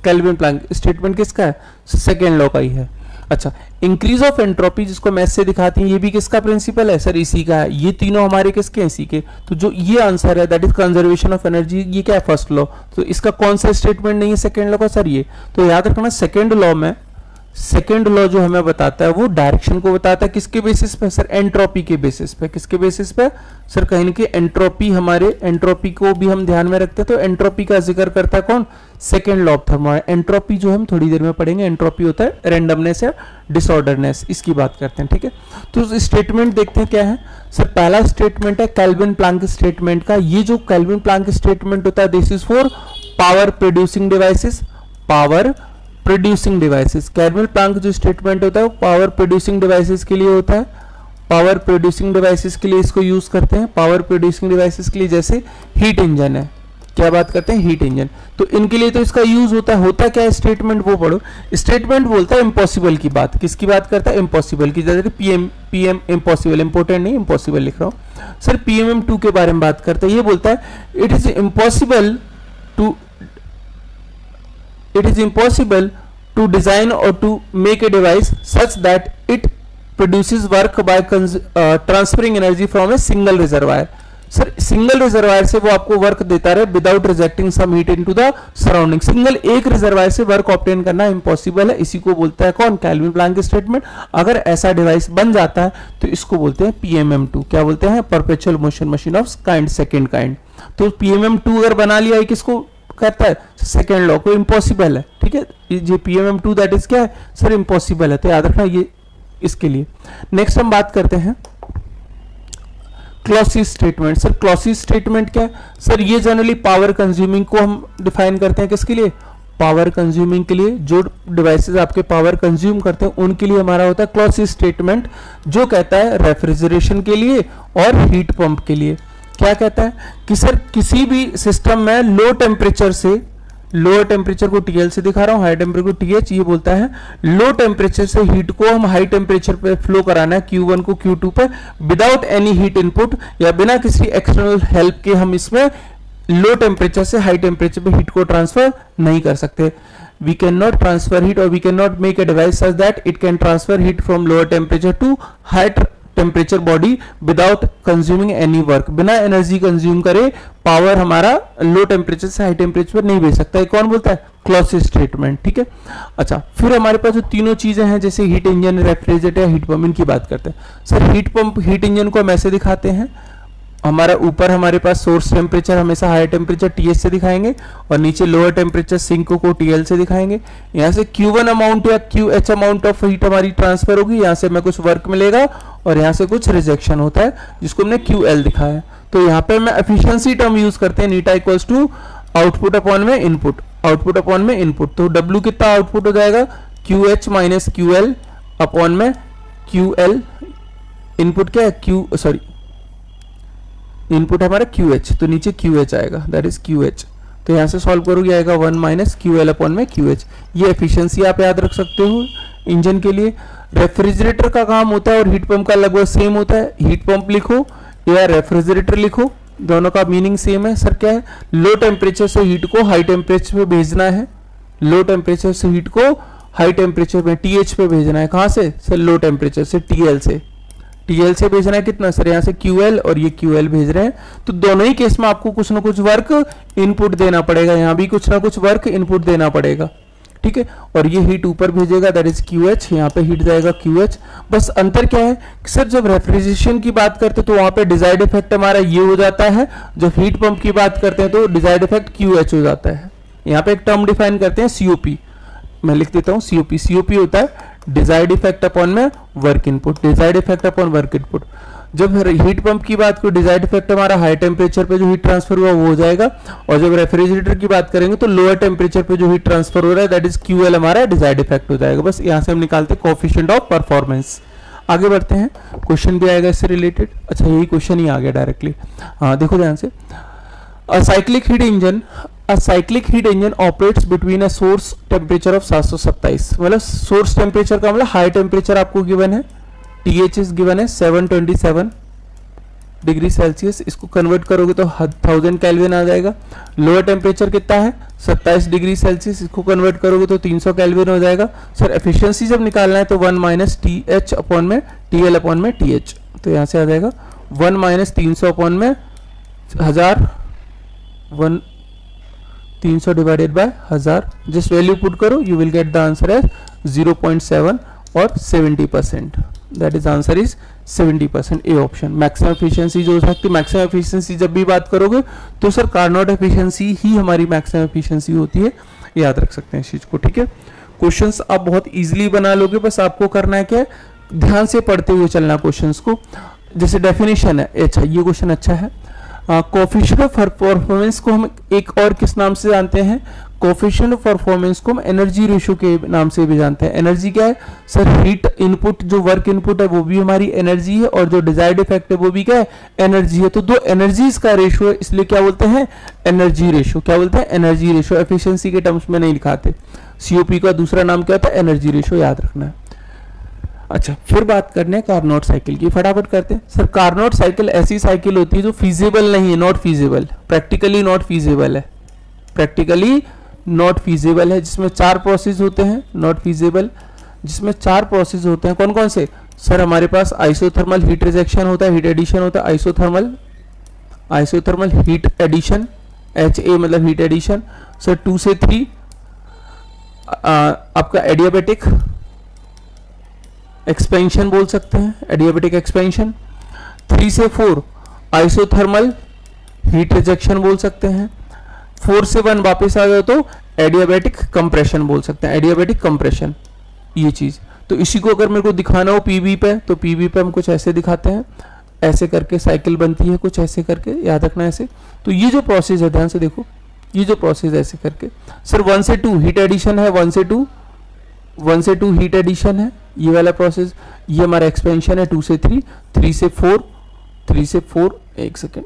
Kelvin Planck statement किसका है, second law का ही है। अच्छा, इंक्रीज ऑफ एंट्रोपी जिसको मैथ से दिखाती हैं, ये भी किसका प्रिंसिपल है सर, इसी का है। ये तीनों हमारे किसके हैं, इसी के। तो जो ये आंसर है that is conservation of energy, ये क्या है, फर्स्ट लॉ। तो इसका कौन सा स्टेटमेंट नहीं है सेकेंड लॉ का सर, ये। तो याद रखना सेकेंड लॉ में, सेकेंड लॉ जो हमें बताता है वो डायरेक्शन को बताता है। किसके बेसिस पे सर, एंट्रोपी के बेसिस पे। किसके बेसिस पे सर, कहीं ना कहीं एंट्रोपी, हमारे एंट्रोपी को भी हम ध्यान में रखते हैं। तो एंट्रोपी का जिक्र करता है कौन, second law of thermodynamics. Entropy जो हम थोड़ी देर में पढ़ेंगे, एंट्रोपी होता है रैंडमनेस या डिसऑर्डरनेस, इसकी बात करते हैं। ठीक है, तो स्टेटमेंट देखते हैं क्या है सर। पहला स्टेटमेंट है केल्विन प्लैंक स्टेटमेंट का। ये जो केल्विन प्लैंक स्टेटमेंट होता है this is for power producing devices, power producing devices. Kelvin Planck जो स्टेटमेंट होता है वो पावर प्रोड्यूसिंग डिवाइसेस के लिए होता है। पावर प्रोड्यूसिंग डिवाइसेस के लिए इसको यूज करते हैं। पावर प्रोड्यूसिंग डिवाइसेस के लिए जैसे हीट इंजन है, क्या बात करते हैं, हीट इंजन, तो इनके लिए तो इसका यूज होता है। होता क्या है स्टेटमेंट वो पढ़ो। स्टेटमेंट बोलता है इम्पॉसिबल की बात। किसकी बात करता है, इम्पॉसिबल की। जैसे पीएम इम्पॉसिबल, इंपॉर्टेंट नहीं, इम्पॉसिबल लिख रहा हूं सर। पीएमएम2 के बारे में बात करता है, ये बोलता है it is impossible to design और to make a device such that it produces work by transferring energy from a single reservoir. Sir single reservoir से वो आपको वर्क देता रहे without rejecting some heat into the surrounding. Single एक reservoir से work obtain करना impossible है। इसी को बोलता है कौन, कैल्विन प्लैंक स्टेटमेंट। अगर ऐसा डिवाइस बन जाता है तो इसको बोलते हैं पीएमएम2। क्या बोलते हैं, perpetual motion machine of kind, second kind. तो पीएमएम2 अगर बना लिया है, किसको कहता है, सेकंड लॉ को, इम्पॉसिबल है। ठीक है, ये पीएमएम2 दैट इज क्या है सर, इम्पॉसिबल है। तो याद रखना ये इसके लिए। नेक्स्ट हम बात करते हैं क्लॉसिस स्टेटमेंट। सर क्लॉसिस स्टेटमेंट क्या है सर, ये जनरली पावर कंज्यूमिंग को हम डिफाइन करते हैं। किसके लिए, पावर कंज्यूमिंग के लिए। जो डिवाइसेस आपके पावर कंज्यूम करते हैं उनके लिए हमारा होता है क्लॉसिस स्टेटमेंट, जो कहता है रेफ्रिजरेशन के लिए और हीट पंप के लिए। क्या कहता है कि सर किसी भी सिस्टम में लो टेम्परेचर से, लोअर टेम्परेचर को टीएल से दिखा रहा हूं, हाई टेम्परेचर को टीएच, ये बोलता है लो टेम्परेचर से हीट को हम हाई टेम्परेचर पे फ्लो कराना है, Q1 को Q2 पे, विदाउट एनी हीट इनपुट, या बिना किसी एक्सटर्नल हेल्प के हम इसमें लो टेम्परेचर से हाई टेम्परेचर पे हीट को ट्रांसफर नहीं कर सकते। We can not transfer heat और we can not make a device such that it can transfer heat from lower temperature to high temperature body without consuming any work. बिना energy consume करे power हमारा low temperature से high temperature पर नहीं भेज सकता है। कौन बोलता है, क्लॉसिस स्टेटमेंट। ठीक है, अच्छा फिर हमारे पास जो तीनों चीजें हैं जैसे हीट इंजन, रेफ्रिजरेटर या हीट पंप, इनकी बात करते हैं। Sir heat pump, heat engine को हम ऐसे दिखाते हैं, हमारा ऊपर हमारे पास सोर्स टेम्परेचर हमेशा हाई टेम्परेचर टीएच से दिखाएंगे और नीचे लोअर टेम्परेचर सिंक को टीएल से दिखाएंगे। यहाँ से Q1 अमाउंट या QH अमाउंट ऑफ हीट हमारी ट्रांसफर होगी, यहाँ से हमें कुछ वर्क मिलेगा और यहाँ से कुछ रिजेक्शन होता है जिसको हमने QL दिखाया है। तो यहाँ पे मैं एफिशिएंसी टर्म यूज करते हैं, नीटा इक्वल्स टू आउटपुट अपॉन में इनपुट, आउटपुट अपॉन में इनपुट। तो W कितना आउटपुट हो जाएगा, QH माइनस QL अपॉन में QL। इनपुट क्या है, इनपुट हमारा QH, तो नीचे QH आएगा, दैट इज QH। तो यहां से सॉल्व करोगे आएगा 1 माइनस QL अपॉन में QH। ये एफिशिएंसी आप याद रख सकते हो इंजन के लिए। रेफ्रिजरेटर का काम होता है और हीट पंप का लगभग सेम होता है। हीट पंप लिखो या रेफ्रिजरेटर लिखो, दोनों का मीनिंग सेम है। सर क्या है, लो टेम्परेचर से हीट को हाई टेम्परेचर पे भेजना है, लो टेम्परेचर से हीट को हाई टेम्परेचर पे TH पे भेजना है। कहां से सर, लो टेम्परेचर से, TL से, TL से भेजना है कितना सर, यहाँ से QL और ये QL भेज रहे हैं। तो दोनों ही केस में आपको कुछ ना कुछ वर्क इनपुट देना पड़ेगा, यहाँ भी कुछ ना कुछ वर्क इनपुट देना पड़ेगा। ठीक है, और ये हीट ऊपर भेजेगा दैट इज QH, यहाँ पे हीट जाएगा QH। बस अंतर क्या है सर, जब रेफ्रिजरेशन की बात करते हैं तो वहां पे डिजायर्ड इफेक्ट हमारा ये हो जाता है, जब हीट पंप की बात करते हैं तो डिजायर्ड इफेक्ट QH हो जाता है। यहाँ पे एक टर्म डिफाइन करते हैं COP, मैं लिख देता हूँ COP होता है डिजायर्ड इफेक्ट अपॉन में work input, desired effect upon work input. जब हीट पंप की बात करो, डिजायर्ड इफेक्ट हमारा हाई टेम्परेचर पे जो हीट ट्रांसफर हुआ वो हो जाएगा, और जब रेफ्रिजरेटर की बात करेंगे तो लोअर टेम्परेचर पे जो हीट ट्रांसफर हो रहा है दैट इज QL हमारा डिजायर्ड इफेक्ट हो जाएगा। बस यहाँ से हम निकालते हैं कोएफिशिएंट ऑफ परफॉर्मेंस। आगे बढ़ते हैं, क्वेश्चन भी आएगा इससे रिलेटेड। अच्छा यही क्वेश्चन ही आ गया डायरेक्टली, हाँ देखो ध्यान से। A cyclic heat engine operates between a source temperature of 727, मतलब सोर्स टेम्परेचर का मतलब हाई टेम्परेचर आपको गिवन है, TH इज गिवन है 727 डिग्री सेल्सियस, इसको कन्वर्ट करोगे तो 1000 केल्विन आ जाएगा। लोअर टेम्परेचर कितना है 27 डिग्री सेल्सियस, इसको कन्वर्ट करोगे तो 300 केल्विन हो जाएगा। सर एफिशिएंसी जब निकालना है तो 1 माइनस TH अपॉन में TL अपॉन में TH, तो यहाँ से आ जाएगा 1 माइनस 300 अपॉन में 1000, 300 divided by 1000, just value put करो, you will get the answer as 0.7 और 70%, that is answer is 70%, A option. Maximum efficiency जो हो सकती है, मैक्सिमम एफिशिएंसी जब भी बात करोगे तो सर कार्नोट एफिशिएंसी ही हमारी मैक्सिमम एफिशिएंसी होती है, याद रख सकते हैं इस चीज को। ठीक है, क्वेश्चंस आप बहुत इजीली बना लोगे, बस आपको करना है क्या, ध्यान से पढ़ते हुए चलना क्वेश्चंस को। जैसे डेफिनेशन है, अच्छा ये क्वेश्चन अच्छा है, कोफिशिएंट ऑफ परफॉर्मेंस को हम एक और किस नाम से जानते हैं? कोफिशिएंट ऑफ परफॉर्मेंस को हम एनर्जी रेशियो के नाम से भी जानते हैं। एनर्जी क्या है सर? हीट इनपुट, जो वर्क इनपुट है वो भी हमारी एनर्जी है, और जो डिजायर्ड इफेक्ट है वो भी क्या है? एनर्जी है। तो दो एनर्जीज का रेशियो है, इसलिए क्या बोलते हैं? Energy ratio. क्या बोलते हैं? Energy ratio. एफिशिएंसी के टर्म्स में नहीं लिखाते। सीओपी का दूसरा नाम क्या होता है? एनर्जी रेशियो, याद रखना है। अच्छा, फिर बात करने हैं कार्नोट साइकिल की। फटाफट करते हैं। सर कार्नोट साइकिल ऐसी साइकिल होती है जो फीजिबल नहीं है, not feasible, practically not feasible है, प्रैक्टिकली नॉट फीजिबल है, जिसमें 4 प्रोसेस होते हैं। नॉट फीजिबल जिसमें 4 प्रोसेस होते हैं। कौन कौन से? सर हमारे पास आइसोथर्मल हीट रिजेक्शन होता है, हीट एडिशन होता है, आइसोथर्मल हीट एडिशन, HA मतलब हीट एडिशन। सर 2 से 3 आपका एडियाबेटिक एक्सपेंशन बोल सकते हैं, एडियाबेटिक एक्सपेंशन। 3 से 4 आइसोथर्मल हीट रिजेक्शन बोल सकते हैं। 4 से 1 वापस आ जाए तो एडियाबेटिक कंप्रेशन बोल सकते हैं, एडियाबेटिक कंप्रेशन, ये चीज। तो इसी को अगर मेरे को दिखाना हो पीवी पे, तो पीवी पे हम कुछ ऐसे दिखाते हैं, ऐसे करके साइकिल बनती है, कुछ ऐसे करके, याद रखना ऐसे। तो ये जो प्रोसेस है, ध्यान से देखो, ये जो प्रोसेस ऐसे करके। सर 1 से 2 हीट एडिशन है, 1 से 2 हीट एडिशन है, ये वाला प्रोसेस। ये हमारा एक्सपेंशन है 2 से 3, 3 से 4, एक सेकेंड,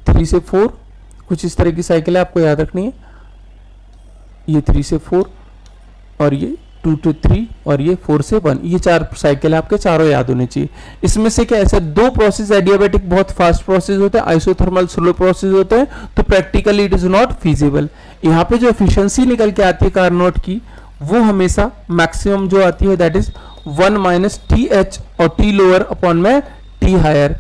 3 से 4, कुछ इस तरह की साइकिल है, आपको याद रखनी है। ये 3 से 4 और ये 2 to 3 और ये 4 से 1, ये 4 साइकिल है आपके, चारों याद होने चाहिए। इसमें से क्या ऐसा 2 प्रोसेस एडियाबेटिक बहुत फास्ट प्रोसेस होते हैं, आइसोथर्मल स्लो प्रोसेस होते हैं, तो practically it is not feasible. यहाँ पे जो एफिशिएंसी निकल के आती है कार्नोट की, वो हमेशा मैक्सिमम जो आती है दैट इज 1 माइनस TH और T लोअर अपॉन में T हायर।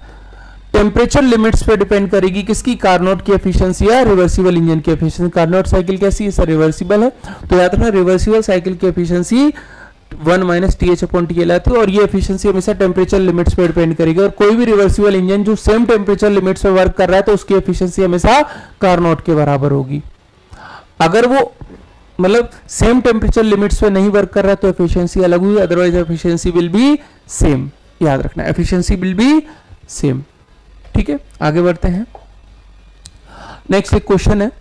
टेम्परेचर लिमिट्स पे डिपेंड करेगी किसकी? कार्नोट की एफिशिएंसी या रिवर्सिबल इंजन की एफिशिएंसी। कार्नोट साइकिल कैसी है सर? रिवर्सिबल है, तो याद रखना रिवर्सिबल साइकिल की efficiency 1 minus TH upon TL आती है, और ये एफिशिएंसी हमेशा टेम्परेचर लिमिट्स पे डिपेंड करेगी। और कोई भी रिवर्सिबल इंजन जो सेम टेम्परेचर लिमिट्स पे वर्क कर रहा है, तो उसकी एफिशिएंसी हमेशा कार्नोट के बराबर होगी। अगर वो मतलब सेम टेम्परेचर लिमिट्स पे नहीं वर्क कर रहा है तो एफिशिएंसी अलग हुई, otherwise efficiency will be same, याद रखना एफिशिएंसी विल बी सेम। ठीक है, आगे बढ़ते हैं। नेक्स्ट एक क्वेश्चन है,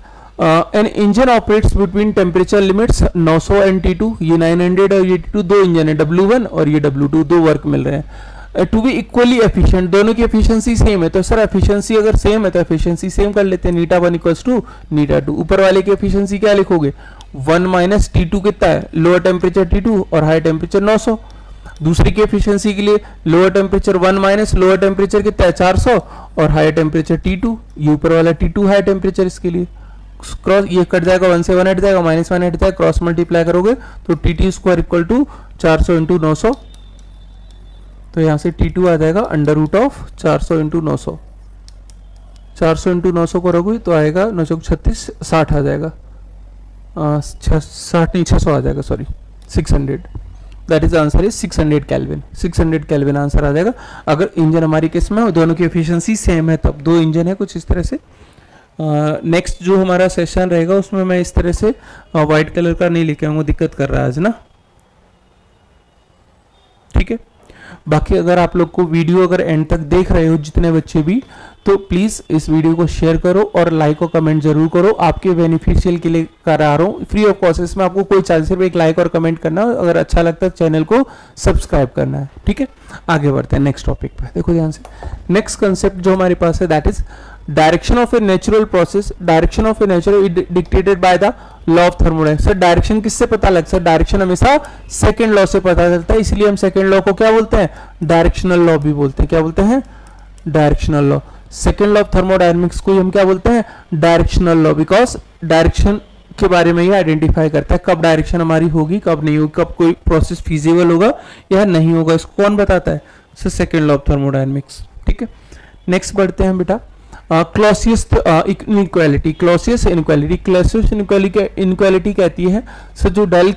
an engine operates between temperature limits 900 and T2, ये 900 और ये T2, 2 इंजन है, W1 और ये W2, 2 वर्क मिल रहे हैं। टू बी इक्वली एफिशिएंट, दोनों की एफिशिएंसी सेम है, तो सर एफिशिएंसी अगर सेम है तो एफिशिएंसी सेम कर लेते हैं, η1 इक्वल्स टू η2। ऊपर वाले की एफिशिएंसी क्या लिखोगे? 1 माइनस T2 कितना है? लोअर टेम्परेचर T2 और हाई टेम्परेचर 900। दूसरी की एफिशिएंसी के लिए lower temperature 1 minus lower temperature कितना है? 400 और हाई टेम्परेचर T2, ये ऊपर वाला T2 हाई टेम्परेचर, इसके लिए क्रॉस ये कट जाएगा, 1 से 1 हट जाएगा, -1 हट जाएगा, क्रॉस मल्टीप्लाई करोगे तो TT square equal to 400 into 900, तो यहाँ से T2 आ जाएगा under root of 400 into 900। 400 into 900 करोगे तो आएगा 936, 60 आ जाएगा, 600 आ जाएगा, sorry 600। That is answer is 600 kelvin, 600 kelvin answer आ जाएगा। अगर इंजन हमारी किस में दोनों की एफिशिएंसी सेम है तब। 2 इंजन है कुछ इस तरह से। नेक्स्ट जो हमारा सेशन रहेगा उसमें मैं इस तरह से व्हाइट कलर का नहीं लेके आऊंगा, दिक्कत कर रहा है आज ना, ठीक है। बाकी अगर आप लोग को वीडियो अगर एंड तक देख रहे हो जितने बच्चे भी, तो प्लीज इस वीडियो को शेयर करो और लाइक और कमेंट जरूर करो, आपके बेनिफिशियल के लिए करा रहा हूँ फ्री ऑफ कॉस्ट। इसमें आपको कोई चार्ज, सिर्फ एक लाइक और कमेंट करना है, अगर अच्छा लगता है चैनल को सब्सक्राइब करना है, ठीक है। आगे बढ़ते हैं नेक्स्ट टॉपिक पे, देखो ध्यान से। नेक्स्ट कंसेप्ट जो हमारे पास है that is direction of a natural process. Direction of a natural dictated by the law of thermodynamics. Sir direction किससे पता लगता है? सर डायरेक्शन हमेशा सेकंड लॉ से पता चलता है, इसलिए हम सेकंड लॉ को क्या बोलते हैं? डायरेक्शनल लॉ भी बोलते हैं। क्या बोलते हैं? Directional law. Second law of thermodynamics को हम क्या बोलते हैं? डायरेक्शनल लॉ, बिकॉज डायरेक्शन के बारे में ही आइडेंटिफाई करता है, कब डायरेक्शन हमारी होगी, कब नहीं होगी, कब कोई प्रोसेस फीजिबल होगा या नहीं होगा, इसको कौन बताता है? Sir second law of thermodynamics, ठीक है। नेक्स्ट बढ़ते हैं बेटा, Clausius inequality. Clausius inequality, Clausius inequality कहती है सर जो डेल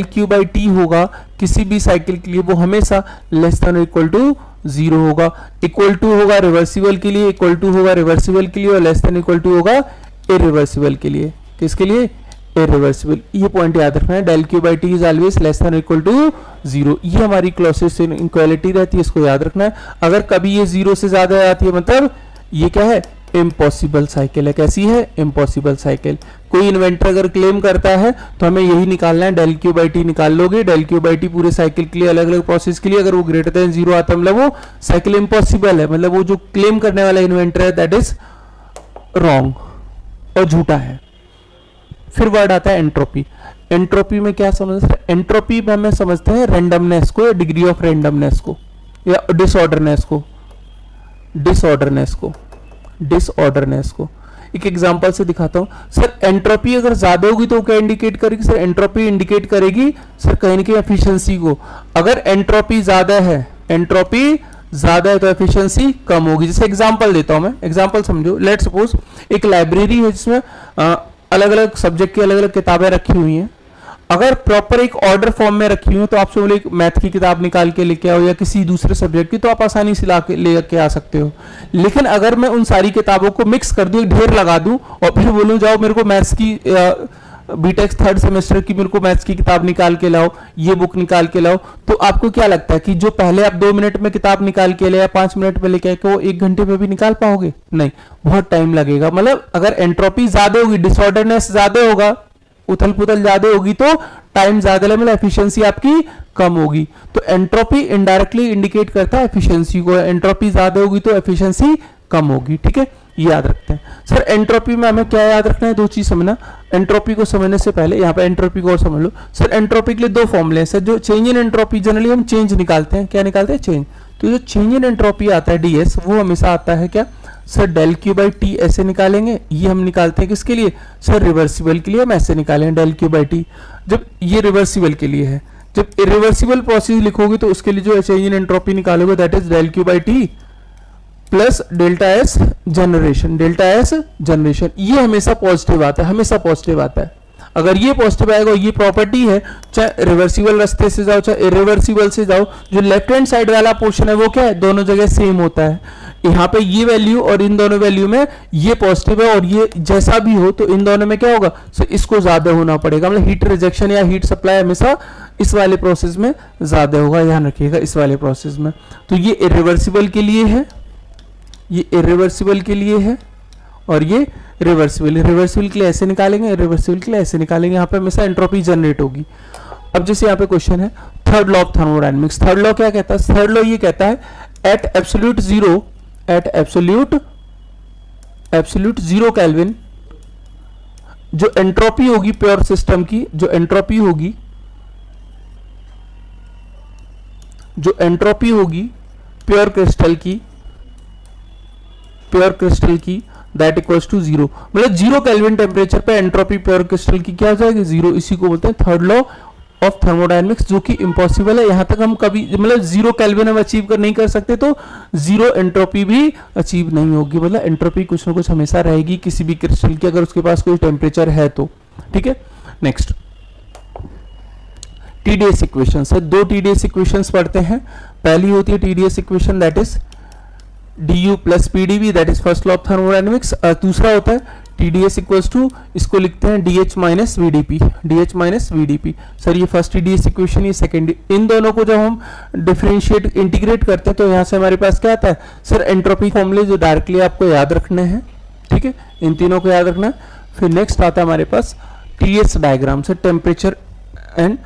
क्यू बाई टी होगा किसी भी साइकिल के लिए, वो हमेशा लेस देन इक्वल टू 0 होगा। इक्वल टू होगा रिवर्सिबल के लिए, इक्वल टू होगा रिवर्सिबल के लिए, और लेस देन इक्वल टू होगा इरिवर्सिबल के लिए। किसके लिए? इरिवर्सिबल। ये पॉइंट याद रखना है, del Q by T is always less than equal to 0। ये हमारी क्लॉसियस इनइक्वालिटी रहती है, इसको याद रखना है। अगर कभी ये 0 से ज्यादा आती है मतलब ये क्या है? इम्पॉसिबल साइकिल है। कैसी है? Impossible cycle. कोई इन्वेंटर अगर क्लेम करता है तो हमें यही निकालना है, डेल क्यू बाई टी निकाल लोगे। डेल क्यू बाई टी पूरे साइकिल के लिए, अलग अलग प्रोसेस के लिए अगर वो ग्रेटर देन 0 आता है मतलब वो साइकिल इम्पॉसिबल है, मतलब वो जो क्लेम करने वाला इन्वेंटर है दैट इज रॉन्ग और झूठा है। फिर वर्ड आता है एंट्रोपी। एंट्रोपी में क्या समझते हैं? एंट्रोपी में हमें समझते हैं रैंडमनेस को या डिग्री ऑफ रैंडमनेस को या डिसऑर्डरनेस को। डिसऑर्डरनेस को एक एग्जांपल से दिखाता हूं। सर एंट्रोपी अगर ज्यादा होगी तो क्या इंडिकेट करेगी? सर एंट्रोपी इंडिकेट करेगी सर कहीं ना कहीं एफिशिएंसी को। अगर एंट्रोपी ज्यादा है तो एफिशिएंसी कम होगी। जैसे एग्जांपल देता हूं मैं, एग्जांपल समझो। लेट सपोज एक लाइब्रेरी है जिसमें अलग अलग सब्जेक्ट की अलग अलग किताबें रखी हुई हैं। अगर प्रॉपर एक ऑर्डर फॉर्म में रखी हुई तो आपसे बोले मैथ की किताब निकाल के लेके आओ या किसी दूसरे सब्जेक्ट की, तो आप आसानी से लेके आ सकते हो। लेकिन अगर मैं उन सारी किताबों को मिक्स कर दूं, एक ढेर लगा दूं और फिर बोलूं जाओ मेरे को मैथ्स की बीटेक 3rd सेमेस्टर की मेरे को मैथ्स की किताब निकाल के लाओ, ये बुक निकाल के लाओ, तो आपको क्या लगता है कि जो पहले आप 2 मिनट में किताब निकाल के ले या 5 मिनट में लेके आए, वो 1 घंटे में भी निकाल पाओगे? नहीं, बहुत टाइम लगेगा। मतलब अगर एंट्रोपी ज्यादा होगी, डिसऑर्डरनेस ज्यादा होगा, उथल पुथल ज्यादा होगी तो टाइम ज्यादा लगेगा, एफिशिएंसी आपकी कम होगी। तो एंट्रोपी इनडायरेक्टली इंडिकेट करता है एफिशिएंसी को। एंट्रोपी ज्यादा होगी तो एफिशिएंसी कम होगी। ठीक है, ये याद रखते हैं। सर एंट्रोपी में हमें क्या याद रखना है? 2 चीज समझना। एंट्रोपी को समझने से पहले यहाँ पे एंट्रोपी को और समझ लो। सर एंट्रोपी के लिए 2 फॉर्मूले हैं। सर जो चेंज इन एंट्रोपी जनरली हम चेंज निकालते हैं, क्या निकालते हैं? चेंज। तो जो चेंज इन एंट्रोपी आता है ds, वो हमेशा आता है क्या? Sir del Q by T ऐसे निकालेंगे। ये हम निकालते हैं किसके लिए? सर रिवर्सिबल के लिए हम ऐसे निकालेंगे डेल क्यू बाई टी। जब ये रिवर्सिबल के लिए है, जब इरिवर्सिबल प्रोसेस लिखोगे तो उसके लिए जो चेंज इन एंट्रोपी निकालोगे that is del Q by T plus delta S generation. Delta S generation ये हमेशा पॉजिटिव आता है, हमेशा पॉजिटिव आता है। अगर ये पॉजिटिव आएगा, ये प्रॉपर्टी है, चाहे रिवर्सिबल रास्ते से जाओ चाहे इरिवर्सिबल से जाओ, जो लेफ्ट हैंड साइड वाला पोर्शन है वो क्या है? दोनों जगह सेम होता है। यहाँ पे ये वैल्यू और इन दोनों वैल्यू में ये पॉजिटिव है और ये जैसा भी हो तो इन दोनों में क्या होगा? सो इसको ज्यादा होना पड़ेगा। मतलब हीट रिजेक्शन या हीट सप्लाई हमेशा इस वाले प्रोसेस में ज्यादा होगा, ध्यान रखिएगा इस वाले प्रोसेस में। तो ये इरिवर्सिबल के लिए है, ये इरिवर्सिबल के लिए है और ये रिवर्सिबल। रिवर्सिबल के लिए ऐसे निकालेंगे, रिवर्सिबल के लिए ऐसे निकालेंगे। यहाँ पे हमेशा एंट्रोपी जनरेट होगी। अब जैसे यहाँ पे क्वेश्चन है third law of thermodynamics. Third law क्या कहता है? थर्ड लॉ ये कहता है एट एब्सोल्यूट जीरो केल्विन जो एंट्रोपी होगी प्योर सिस्टम की, जो एंट्रोपी होगी प्योर क्रिस्टल की दैट इक्वल्स टू 0। मतलब 0 केल्विन टेम्परेचर पे एंट्रोपी प्योर क्रिस्टल की क्या हो जाएगी? 0। इसी को बोलते हैं थर्ड लॉ ऑफ थर्मोडायनेमिक्स, जो कि इम्पॉसिबल है। यहां तक हम कभी मतलब 0 केल्विन हम अचीव नहीं कर सकते तो 0 एंट्रोपी भी अचीव नहीं होगी। मतलब एंट्रोपी कुछ ना कुछ हमेशा रहेगी किसी भी क्रिस्टल की, अगर उसके पास कोई टेम्परेचर है तो। ठीक है, next TDS equation. Sir 2 TDS equations पढ़ते हैं। पहली होती है TDS equation that is du plus pdv that is first law of thermodynamics. दूसरा होता है TDS इक्वल्स टू, इसको लिखते हैं DH माइनस VDP। सर ये फर्स्ट TDS इक्वेशन, ये सेकेंड। इन दोनों को जब हम डिफरेंशिएट इंटीग्रेट करते हैं तो यहाँ से हमारे पास क्या आता है? सर एंट्रोपी फॉर्मूले जो डायरेक्टली आपको याद रखने हैं। ठीक है, इन तीनों को याद रखना है। फिर नेक्स्ट आता है हमारे पास TS डायग्राम से, टेम्परेचर एंड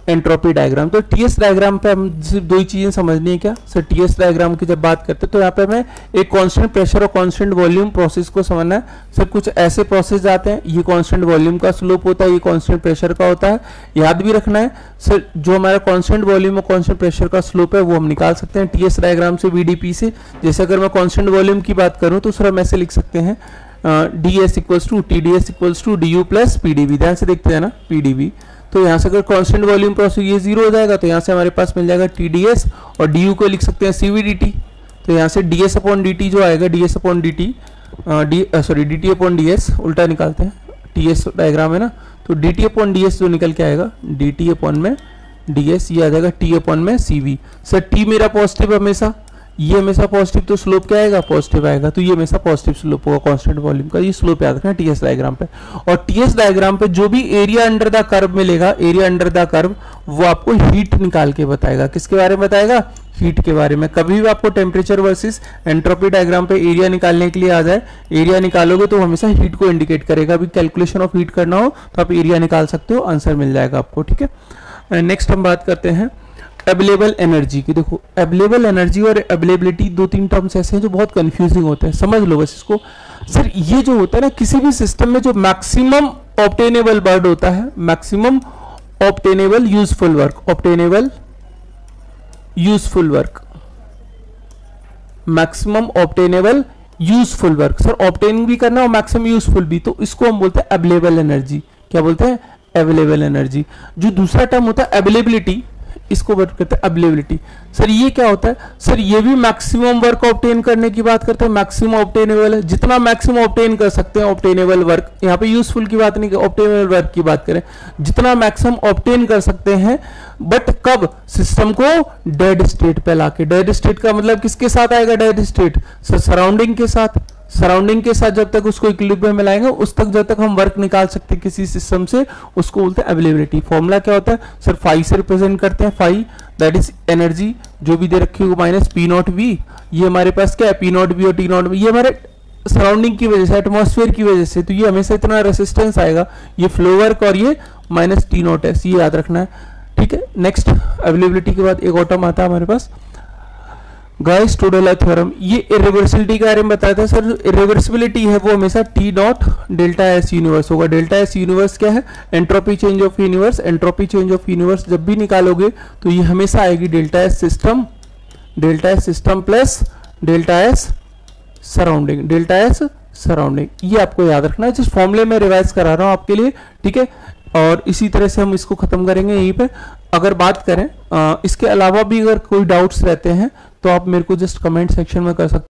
एंट्रोपी डायग्राम। तो टीएस डायग्राम पे हम सिर्फ 2 ही चीजें समझनी है क्या? सर टीएस डायग्राम की जब बात करते हैं तो यहाँ पे हमें एक कांस्टेंट प्रेशर और कांस्टेंट वॉल्यूम प्रोसेस को समझना है। सर कुछ ऐसे प्रोसेस आते हैं, ये कांस्टेंट वॉल्यूम का स्लोप होता है, ये कांस्टेंट प्रेशर का होता है, याद भी रखना है। सर जो हमारा कांस्टेंट वॉल्यूम और कांस्टेंट प्रेशर का स्लोप है वो हम निकाल सकते हैं टीएस डायग्राम से, वीडीपी से। जैसे अगर मैं कांस्टेंट वॉल्यूम की बात करूँ तो सर हम ऐसे लिख सकते हैं ds equals to TDS equals to du plus PdV। ध्यान से देखते हैं ना PdV। तो यहाँ से अगर कांस्टेंट वॉल्यूम प्रोसेस ये 0 हो जाएगा तो यहाँ से हमारे पास मिल जाएगा TDS और du को लिख सकते हैं CVDT। तो यहाँ से ds अपॉन dt जो आएगा, ds upon dt dt upon ds उल्टा निकालते हैं, TS डायग्राम है ना, तो dt अपॉन ds जो निकल के आएगा dt अपॉन में ds, ये आ जाएगा t अपॉन में CV। सर t मेरा पॉजिटिव हमेशा, ये हमेशा पॉजिटिव, तो स्लोप क्या आएगा? पॉजिटिव आएगा। तो ये हमेशा पॉजिटिव स्लोप होगा कांस्टेंट वॉल्यूम का। ये स्लोप याद रखना टीएस डायग्राम पे। और टीएस डायग्राम पे जो भी एरिया अंडर द कर्व मिलेगा, एरिया अंडर द कर्व, वो आपको हीट निकाल के बताएगा। किसके बारे में बताएगा? हीट के बारे में। कभी भी आपको टेम्परेचर वर्सेस एंट्रोपी डायग्राम पे एरिया निकालने के लिए आ जाए, एरिया निकालोगे तो हमेशा हीट को इंडिकेट करेगा। अभी कैलकुलेशन ऑफ हीट करना हो तो आप एरिया निकाल सकते हो, आंसर मिल जाएगा आपको, ठीक है। नेक्स्ट हम बात करते हैं अवेलेबल एनर्जी की। देखो अवेलेबल एनर्जी और अवेलेबिलिटी 2-3 टर्म्स ऐसे हैं जो बहुत कंफ्यूजिंग होते हैं, समझ लो बस इसको। सर ये जो होता है ना किसी भी सिस्टम में जो मैक्सिमम ऑब्टेनेबल वर्ड होता है, maximum obtainable useful work, obtainable useful work, maximum obtainable useful work. Sir obtain भी करना और मैक्सिमम यूजफुल भी, तो इसको हम बोलते हैं अवेलेबल एनर्जी। क्या बोलते हैं? Available energy. जो दूसरा टर्म होता है अवेलेबिलिटी, इसको वर्क करते हैं अवेलेबिलिटी। सर ये क्या होता है? सर ये भी मैक्सिमम वर्क ऑब्टेन करने की बात करते हैं, मैक्सिमम ऑब्टेनेबल, जितना मैक्सिमम ऑब्टेन कर सकते हैं ऑब्टेनेबल वर्क। यहाँ पे यूजफुल की बात नहीं, ऑब्टेनेबल वर्क की बात करें, जितना मैक्सिमम ऑब्टेन कर सकते हैं, बट कब? सिस्टम को डेड स्टेट पे लाके। डेड स्टेट का मतलब किसके साथ आएगा डेड स्टेट? सर सराउंडिंग के साथ। सराउंडिंग के साथ जब तक उसको इक्विलिब्रियम में लाएंगे उस तक जब तक हम वर्क निकाल सकते हैं किसी सिस्टम से, उसको बोलते हैं अवेलेबिलिटी। फॉर्मूला क्या होता है? सर फाई से रिप्रेजेंट करते हैं, फाई दैट इज एनर्जी जो भी दे रखी होगी माइनस पी नॉट वी। ये हमारे पास क्या है? पी नॉट वी और टी नॉट वी, ये हमारे सराउंडिंग की वजह से, एटमॉस्फेयर की वजह से, तो ये हमेशा इतना रेसिस्टेंस आएगा, ये फ्लो वर्क और ये माइनस टी नॉट एस, ये याद रखना है, ठीक है। नेक्स्ट अवेलेबिलिटी के बाद एक और टर्म आता है हमारे पास गाउस-स्टोडेला थ्योरम। ये इरिवर्सिबिलिटी के बारे में बताया था। सर इरिवर्सिबिलिटी है वो हमेशा T dot delta S universe होगा। डेल्टा एस यूनिवर्स क्या है? Entropy change of universe. Entropy change of universe जब भी निकालोगे तो ये हमेशा आएगी delta S system, delta S system plus delta S surrounding, delta S surrounding. ये आपको याद रखना है, जिस फॉर्मूले में रिवाइज करा रहा हूं आपके लिए, ठीक है। और इसी तरह से हम इसको खत्म करेंगे यहीं पे। अगर बात करें इसके अलावा भी अगर कोई डाउट्स रहते हैं तो आप मेरे को जस्ट कमेंट सेक्शन में कर सकते हैं।